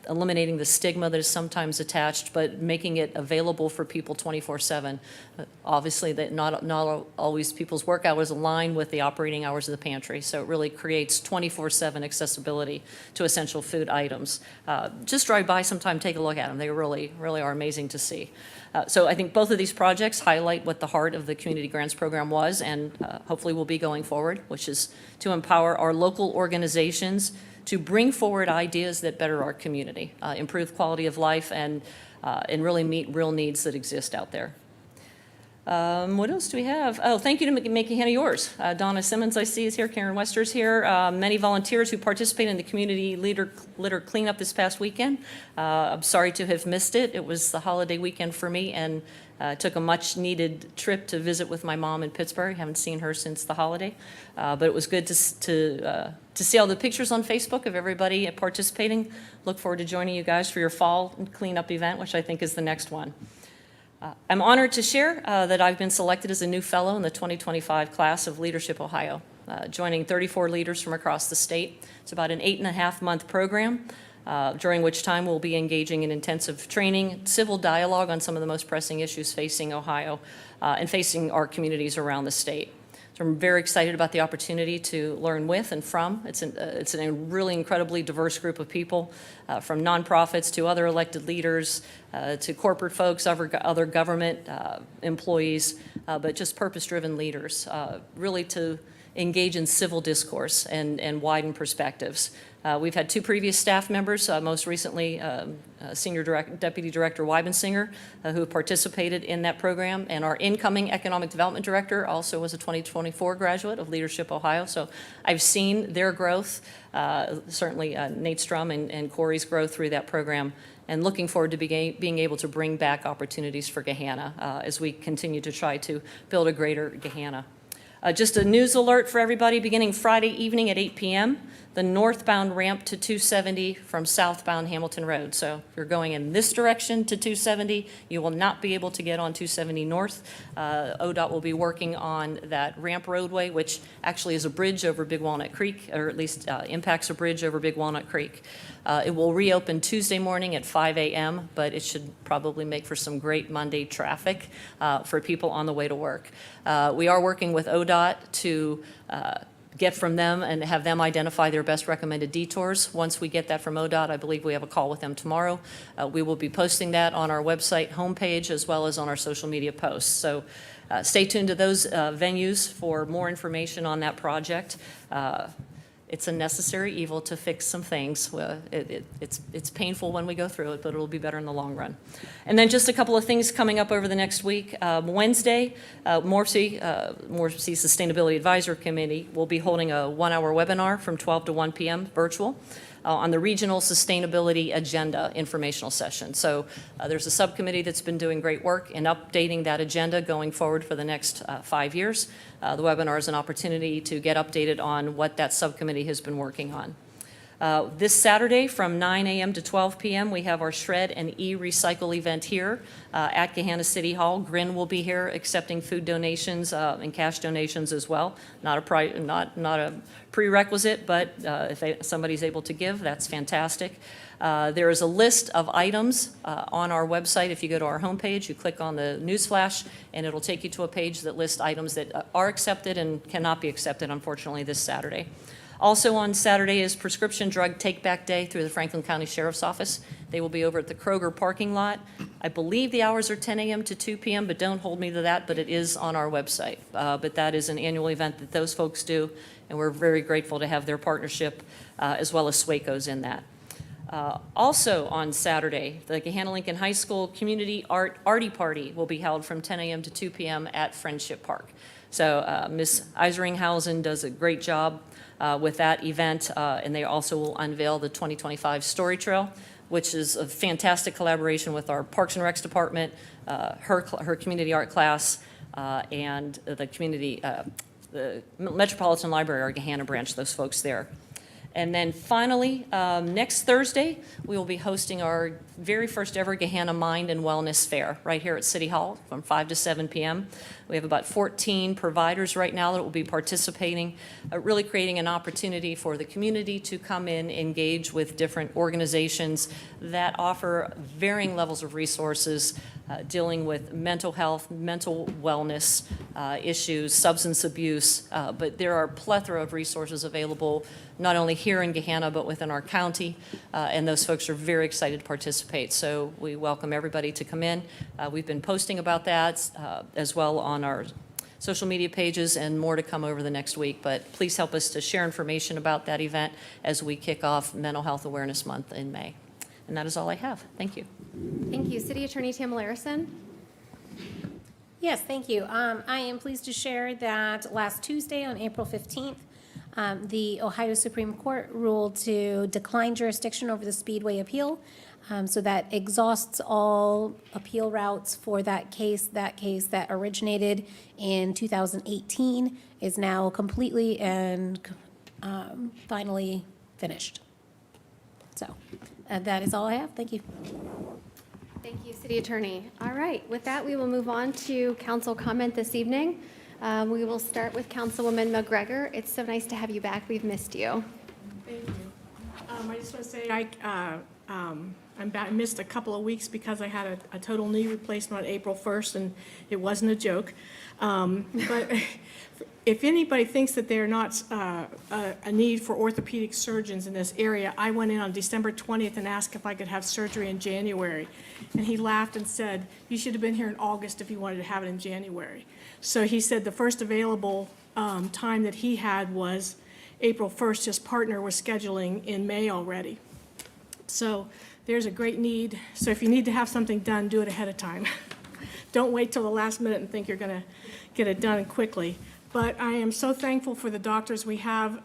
eliminating the stigma that is sometimes attached, but making it available for people 24/7. Obviously, that not always people's work hours align with the operating hours of the pantry, so it really creates 24/7 accessibility to essential food items. Just drive by sometime, take a look at them. They really, really are amazing to see. So I think both of these projects highlight what the heart of the Community Grants Program was and hopefully will be going forward, which is to empower our local organizations to bring forward ideas that better our community, improve quality of life, and really meet real needs that exist out there. What else do we have? Oh, thank you to Make Gahanna Yours. Donna Simmons, I see, is here. Karen Wester's here. Many volunteers who participated in the community litter cleanup this past weekend. I'm sorry to have missed it. It was the holiday weekend for me, and took a much-needed trip to visit with my mom in Pittsburgh. Haven't seen her since the holiday, but it was good to see all the pictures on Facebook of everybody participating. Look forward to joining you guys for your fall cleanup event, which I think is the next one. I'm honored to share that I've been selected as a new fellow in the 2025 class of Leadership Ohio, joining 34 leaders from across the state. It's about an 8.5-month program, during which time we'll be engaging in intensive training, civil dialogue on some of the most pressing issues facing Ohio and facing our communities around the state. So I'm very excited about the opportunity to learn with and from. It's a really incredibly diverse group of people, from nonprofits to other elected leaders, to corporate folks, other government employees, but just purpose-driven leaders, really to engage in civil discourse and widen perspectives. We've had 2 previous staff members, most recently Deputy Director Weibensinger, who participated in that program, and our incoming Economic Development Director also was a 2024 graduate of Leadership Ohio. So I've seen their growth, certainly Nate Strum and Corey's growth through that program, and looking forward to being able to bring back opportunities for Gahanna as we continue to try to build a greater Gahanna. Just a news alert for everybody, beginning Friday evening at 8 p.m., the northbound ramp to 270 from southbound Hamilton Road. So if you're going in this direction to 270, you will not be able to get on 270 north. ODOT will be working on that ramp roadway, which actually is a bridge over Big Walnut Creek, or at least impacts a bridge over Big Walnut Creek. It will reopen Tuesday morning at 5 a.m., but it should probably make for some great Monday traffic for people on the way to work. We are working with ODOT to get from them and have them identify their best recommended detours. Once we get that from ODOT, I believe we have a call with them tomorrow. We will be posting that on our website homepage as well as on our social media posts. So stay tuned to those venues for more information on that project. It's a necessary evil to fix some things. It's painful when we go through it, but it'll be better in the long run. And then just a couple of things coming up over the next week. Wednesday, Morpsey Sustainability Advisory Committee will be holding a 1-hour webinar from 12 to 1 p.m. virtual on the Regional Sustainability Agenda informational session. So there's a subcommittee that's been doing great work in updating that agenda going forward for the next 5 years. The webinar is an opportunity to get updated on what that subcommittee has been working on. This Saturday from 9 a.m. to 12 p.m. we have our Shred and E-Recycle event here at Gahanna City Hall. Grin will be here accepting food donations and cash donations as well. Not a prerequisite, but if somebody's able to give, that's fantastic. There is a list of items on our website. If you go to our homepage, you click on the news flash, and it'll take you to a page that lists items that are accepted and cannot be accepted, unfortunately, this Saturday. Also on Saturday is Prescription Drug Take-Back Day through the Franklin County Sheriff's Office. They will be over at the Kroger parking lot. I believe the hours are 10 a.m. to 2 p.m., but don't hold me to that, but it is on our website. But that is an annual event that those folks do, and we're very grateful to have their partnership as well as SWACO's in that. Also on Saturday, the Gahanna Lincoln High School Community Artie Party will be held from 10 a.m. to 2 p.m. at Friendship Park. So Ms. Iseringhausen does a great job with that event, and they also will unveil the 2025 Story Trail, which is a fantastic collaboration with our Parks and Recs department, her community art class, and the Metropolitan Library, our Gahanna branch, those folks there. And then finally, next Thursday, we will be hosting our very first ever Gahanna Mind and Wellness Fair right here at City Hall from 5 to 7 p.m. We have about 14 providers right now that will be participating, really creating an opportunity for the community to come in, engage with different organizations that offer varying levels of resources dealing with mental health, mental wellness issues, substance abuse, but there are a plethora of resources available, not only here in Gahanna, but within our county, and those folks are very excited to participate. So we welcome everybody to come in. We've been posting about that as well on our social media pages, and more to come over the next week. But please help us to share information about that event as we kick off Mental Health Awareness Month in May. And that is all I have. Thank you. Thank you. City Attorney Tamala Larison. Yes, thank you. I am pleased to share that last Tuesday on April 15th, the Ohio Supreme Court ruled to decline jurisdiction over the Speedway appeal. So that exhausts all appeal routes for that case. That case that originated in 2018 is now completely and finally finished. So that is all I have. Thank you. Thank you, City Attorney. All right, with that, we will move on to council comment this evening. We will start with Councilwoman McGregor. It's so nice to have you back. We've missed you. Thank you. I just want to say I missed a couple of weeks because I had a total knee replacement on April 1st, and it wasn't a joke. But if anybody thinks that they're not a need for orthopedic surgeons in this area, I went in on December 20th and asked if I could have surgery in January. And he laughed and said, you should have been here in August if you wanted to have it in January. So he said the first available time that he had was April 1st. His partner was scheduling in May already. So there's a great need. So if you need to have something done, do it ahead of time. Don't wait till the last minute and think you're going to get it done quickly. But I am so thankful for the doctors we have,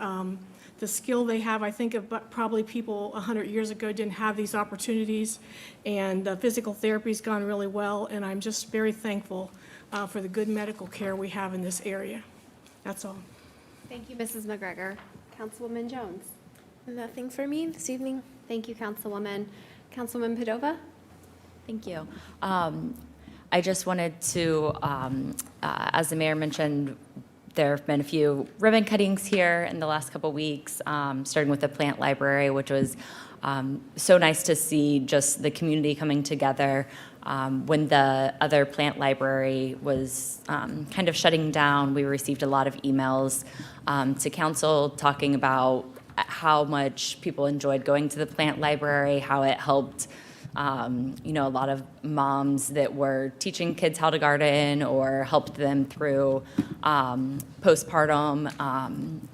the skill they have. I think of probably people 100 years ago didn't have these opportunities, and physical therapy's gone really well, and I'm just very thankful for the good medical care we have in this area. That's all. Thank you, Mrs. McGregor. Councilwoman Jones. Nothing for me this evening. Thank you, Councilwoman. Councilwoman Padova. Thank you. I just wanted to, as the mayor mentioned, there have been a few ribbon cuttings here in the last couple weeks, starting with the plant library, which was so nice to see just the community coming together. When the other plant library was kind of shutting down, we received a lot of emails to council talking about how much people enjoyed going to the plant library, how it helped a lot of moms that were teaching kids how to garden or helped them through postpartum.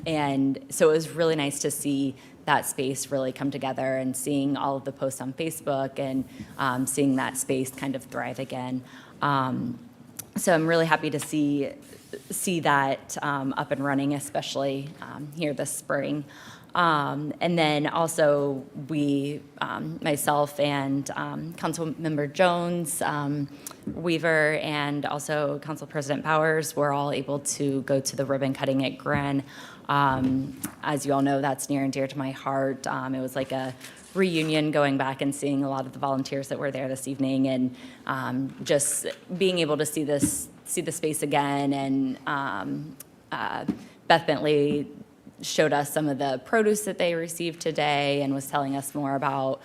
And so it was really nice to see that space really come together and seeing all of the posts on Facebook and seeing that space kind of thrive again. So I'm really happy to see that up and running, especially here this spring. And then also we, myself and Councilmember Jones, Weaver, and also Council President Bowers were all able to go to the ribbon cutting at Gren. As you all know, that's near and dear to my heart. It was like a reunion, going back and seeing a lot of the volunteers that were there this evening, and just being able to see the space again. And Beth Bentley showed us some of the produce that they received today and was telling us more about,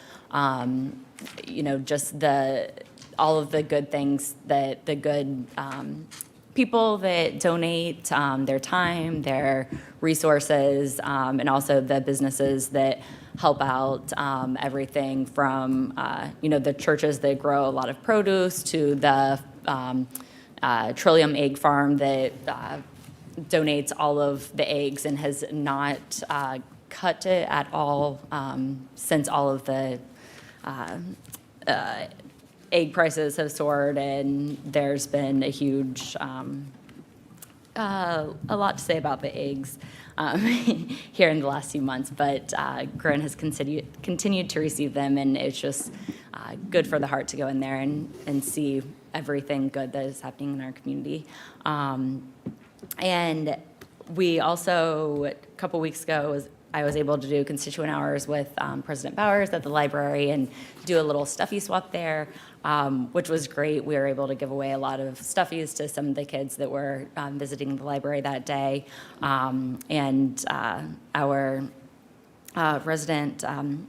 just all of the good things that the good people that donate their time, their resources, and also the businesses that help out, everything from, the churches that grow a lot of produce to the Trillium Egg Farm that donates all of the eggs and has not cut it at all since all of the egg prices have soared, and there's been a huge, a lot to say about the eggs here in the last few months, but Gren has continued to receive them, and it's just good for the heart to go in there and see everything good that is happening in our community. And we also, a couple weeks ago, I was able to do constituent hours with President Bowers at the library and do a little stuffy swap there, which was great. We were able to give away a lot of stuffies to some of the kids that were visiting the library that day. And our Resident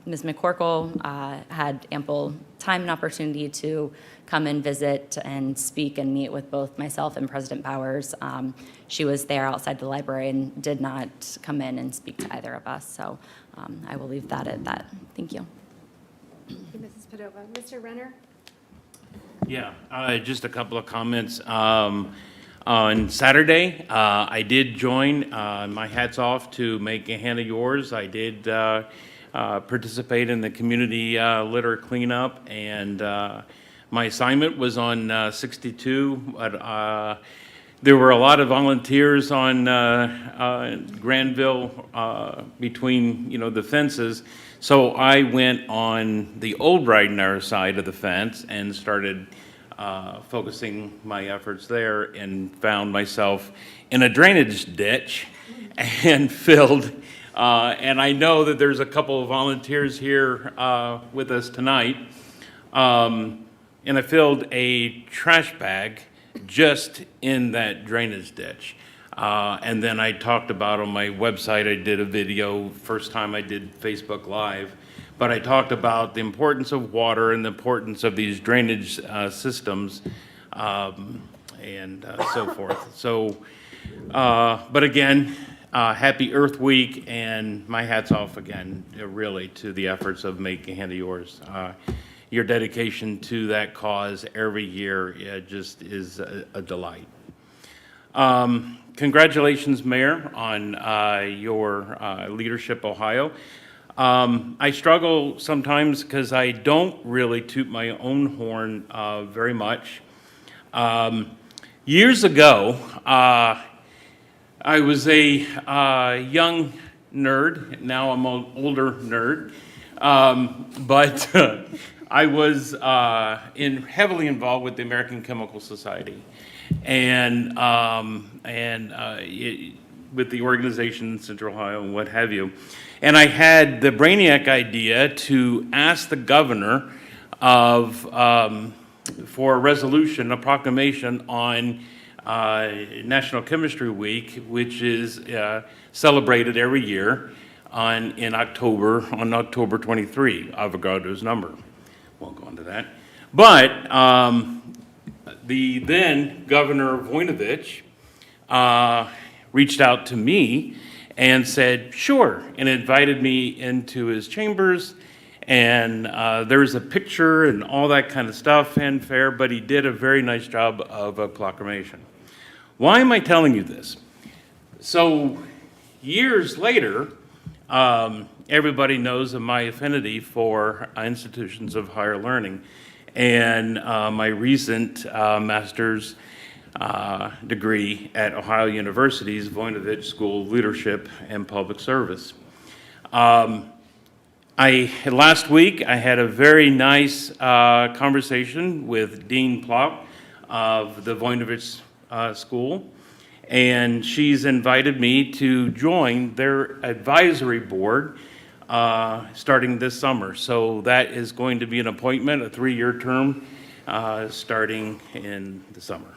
Ms. McCorkle had ample time and opportunity to come and visit and speak and meet with both myself and President Bowers. She was there outside the library and did not come in and speak to either of us. So I will leave that at that. Thank you. Thank you, Mrs. Padova. Mr. Renner? Yeah, just a couple of comments. On Saturday, I did join. My hat's off to Make Gahanna Yours. I did participate in the community litter cleanup, and my assignment was on 62. But, there were a lot of volunteers on Granville between, the fences. So I went on the old Ridenour side of the fence and started focusing my efforts there, and found myself in a drainage ditch and filled. And I know that there's a couple of volunteers here with us tonight. And I filled a trash bag just in that drainage ditch. And then I talked about on my website, I did a video, first time I did Facebook Live, but I talked about the importance of water and the importance of these drainage systems and so forth. So, but again, happy Earth Week, and my hat's off again, really, to the efforts of Make Gahanna Yours. Your dedication to that cause every year just is a delight. Congratulations, Mayor, on your leadership, Ohio. I struggle sometimes because I don't really toot my own horn very much. Years ago, I was a young nerd. Now I'm an older nerd. But I was heavily involved with the American Chemical Society, and with the organization in Central Ohio and what have you. And I had the brainiac idea to ask the governor for a resolution, a proclamation on National Chemistry Week, which is celebrated every year on October 23, Avogadro's number. Won't go into that. But the then Governor Voinovich reached out to me and said, sure, and invited me into his chambers. And there's a picture and all that kind of stuff, fanfare, but he did a very nice job of a proclamation. Why am I telling you this? So years later, everybody knows of my affinity for institutions of higher learning, and my recent master's degree at Ohio University's Voinovich School of Leadership and Public Service. Last week, I had a very nice conversation with Dean Plop of the Voinovich School, and she's invited me to join their advisory board starting this summer. So that is going to be an appointment, a 3-year term, starting in the summer.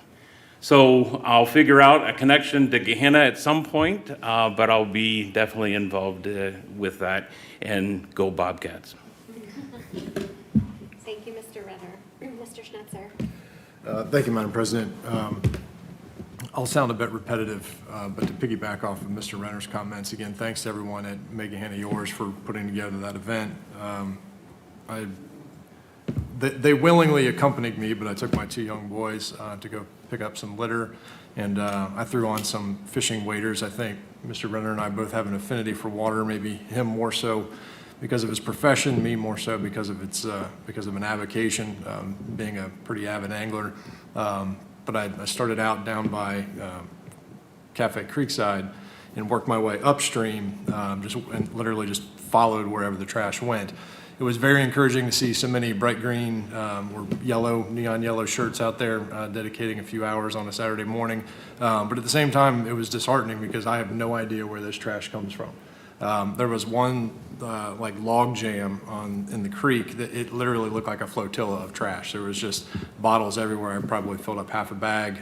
So I'll figure out a connection to Gahanna at some point, but I'll be definitely involved with that, and go Bobcats. Thank you, Mr. Renner. Mr. Schnetzer? Thank you, Madam President. I'll sound a bit repetitive, but to piggyback off of Mr. Renner's comments, again, thanks to everyone at Make Gahanna Yours for putting together that event. They willingly accompanied me, but I took my 2 young boys to go pick up some litter, and I threw on some fishing waders. I think Mr. Renner and I both have an affinity for water, maybe him more so because of his profession, me more so because of an avocation, being a pretty avid angler. But I started out down by Cafe Creekside and worked my way upstream, and literally just followed wherever the trash went. It was very encouraging to see so many bright green or neon yellow shirts out there dedicating a few hours on a Saturday morning. But at the same time, it was disheartening because I have no idea where this trash comes from. There was one log jam in the creek that it literally looked like a flotilla of trash. There was just bottles everywhere. I probably filled up half a bag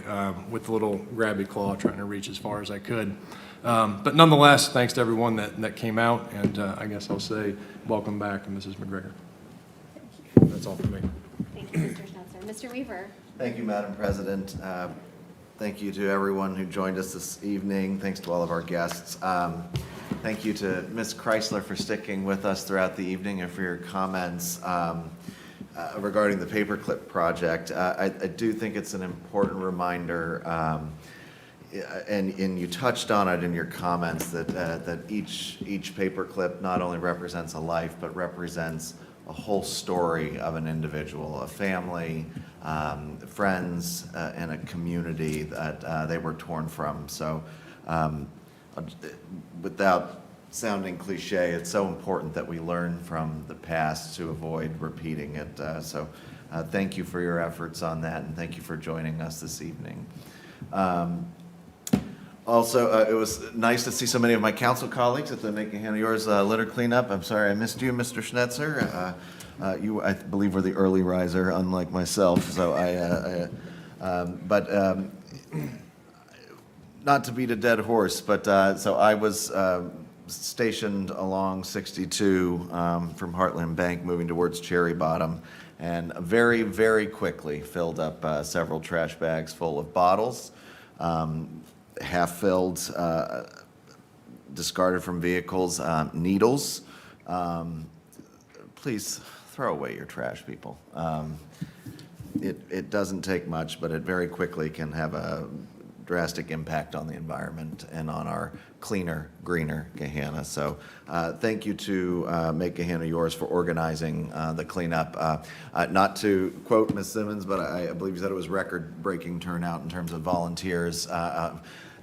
with a little grabby claw trying to reach as far as I could. But nonetheless, thanks to everyone that came out, and I guess I'll say welcome back, Mrs. McGregor. That's all for me. Thank you, Mr. Schnetzer. Mr. Weaver. Thank you, Madam President. Thank you to everyone who joined us this evening. Thanks to all of our guests. Thank you to Ms. Chrysler for sticking with us throughout the evening and for your comments regarding the paperclip project. I do think it's an important reminder, and you touched on it in your comments, that each paperclip not only represents a life, but represents a whole story of an individual, a family, friends, and a community that they were torn from. So without sounding cliche, it's so important that we learn from the past to avoid repeating it. So thank you for your efforts on that, and thank you for joining us this evening. Also, it was nice to see so many of my council colleagues at the Make Gahanna Yours litter cleanup. I'm sorry I missed you, Mr. Schnetzer. You, I believe, were the early riser, unlike myself. So not to beat a dead horse, but so I was stationed along 62 from Heartland Bank, moving towards Cherry Bottom, and very, very quickly filled up several trash bags full of bottles. Half-filled, discarded from vehicles, needles. Please throw away your trash, people. It doesn't take much, but it very quickly can have a drastic impact on the environment and on our cleaner, greener Gahanna. So thank you to Make Gahanna Yours for organizing the cleanup. Not to quote Ms. Simmons, but I believe you said it was record-breaking turnout in terms of volunteers.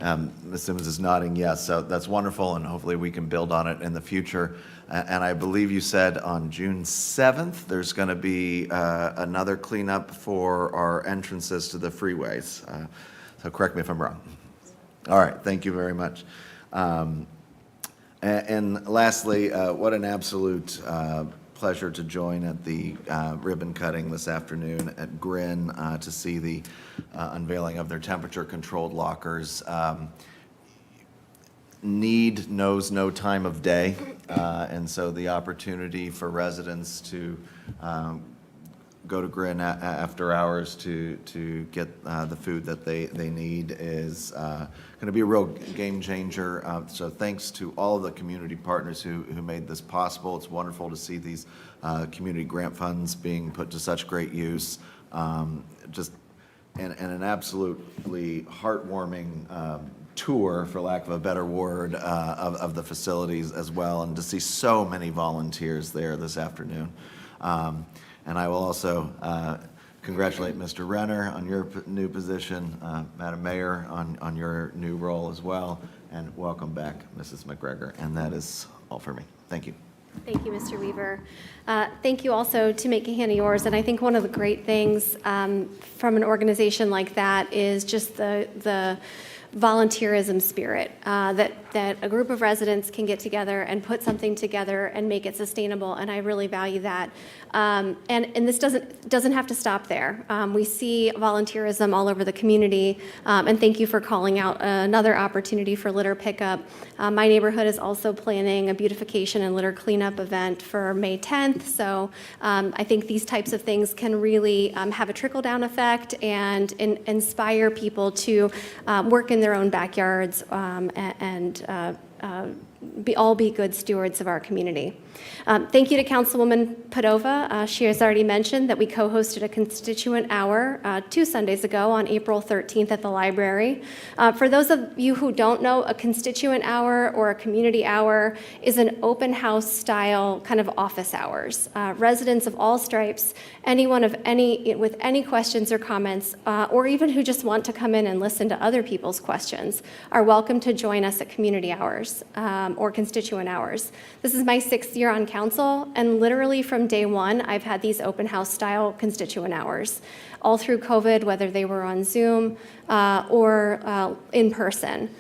Ms. Simmons is nodding yes, so that's wonderful, and hopefully we can build on it in the future. And I believe you said on June 7th, there's going to be another cleanup for our entrances to the freeways. So correct me if I'm wrong. All right, thank you very much. And lastly, what an absolute pleasure to join at the ribbon cutting this afternoon at Grin to see the unveiling of their temperature-controlled lockers. Need knows no time of day, and so the opportunity for residents to go to Grin after hours to get the food that they need is going to be a real game changer. So thanks to all of the community partners who made this possible. It's wonderful to see these community grant funds being put to such great use. Just and an absolutely heartwarming tour, for lack of a better word, of the facilities as well, and to see so many volunteers there this afternoon. And I will also congratulate Mr. Renner on your new position, Madam Mayor on your new role as well, and welcome back, Mrs. McGregor. And that is all for me. Thank you. Thank you, Mr. Weaver. Thank you also to Make Gahanna Yours. And I think one of the great things from an organization like that is just the volunteerism spirit, that a group of residents can get together and put something together and make it sustainable, and I really value that. And this doesn't have to stop there. We see volunteerism all over the community, and thank you for calling out another opportunity for litter pickup. My neighborhood is also planning a beautification and litter cleanup event for May 10th, so I think these types of things can really have a trickle-down effect and inspire people to work in their own backyards and all be good stewards of our community. Thank you to Councilwoman Padova. She has already mentioned that we co-hosted a constituent hour 2 Sundays ago on April 13th at the library. For those of you who don't know, a constituent hour or a community hour is an open house style kind of office hours. Residents of all stripes, anyone with any questions or comments, or even who just want to come in and listen to other people's questions, are welcome to join us at community hours or constituent hours. This is my 6th year on council, and literally from day one, I've had these open house style constituent hours, all through COVID, whether they were on Zoom or in person.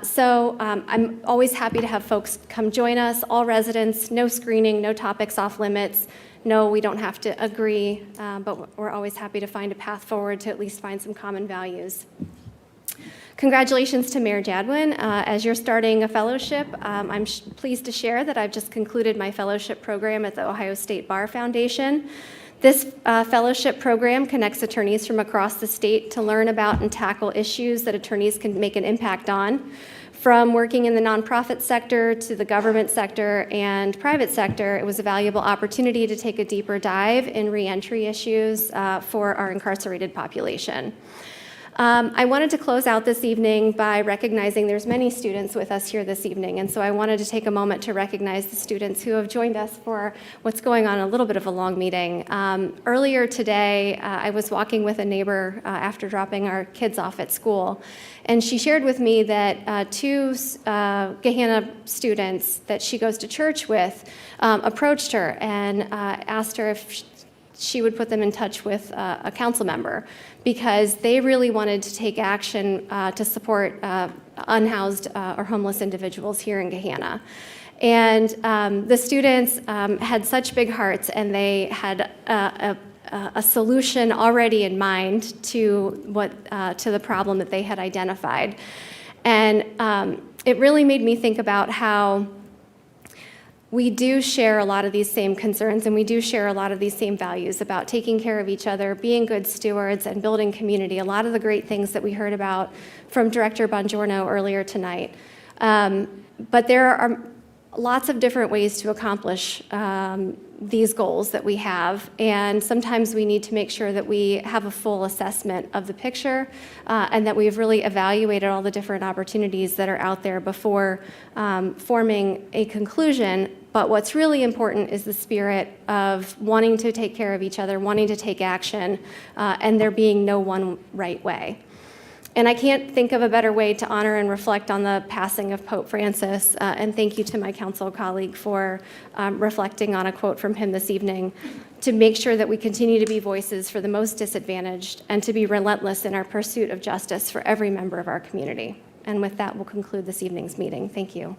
So I'm always happy to have folks come join us, all residents, no screening, no topics off limits. No, we don't have to agree, but we're always happy to find a path forward to at least find some common values. Congratulations to Mayor Jadwin. As you're starting a fellowship, I'm pleased to share that I've just concluded my fellowship program at the Ohio State Bar Foundation. This fellowship program connects attorneys from across the state to learn about and tackle issues that attorneys can make an impact on. From working in the nonprofit sector to the government sector and private sector, it was a valuable opportunity to take a deeper dive in reentry issues for our incarcerated population. I wanted to close out this evening by recognizing there's many students with us here this evening, and so I wanted to take a moment to recognize the students who have joined us for what's going on, a little bit of a long meeting. Earlier today, I was walking with a neighbor after dropping our kids off at school, and she shared with me that two Gahanna students that she goes to church with approached her and asked her if she would put them in touch with a council member because they really wanted to take action to support unhoused or homeless individuals here in Gahanna. And the students had such big hearts, and they had a solution already in mind to the problem that they had identified. And it really made me think about how we do share a lot of these same concerns, and we do share a lot of these same values about taking care of each other, being good stewards, and building community. A lot of the great things that we heard about from Director Bongiorno earlier tonight. But there are lots of different ways to accomplish these goals that we have, and sometimes we need to make sure that we have a full assessment of the picture and that we've really evaluated all the different opportunities that are out there before forming a conclusion. But what's really important is the spirit of wanting to take care of each other, wanting to take action, and there being no one right way. And I can't think of a better way to honor and reflect on the passing of Pope Francis. And thank you to my council colleague for reflecting on a quote from him this evening, to make sure that we continue to be voices for the most disadvantaged and to be relentless in our pursuit of justice for every member of our community. And with that, we'll conclude this evening's meeting. Thank you.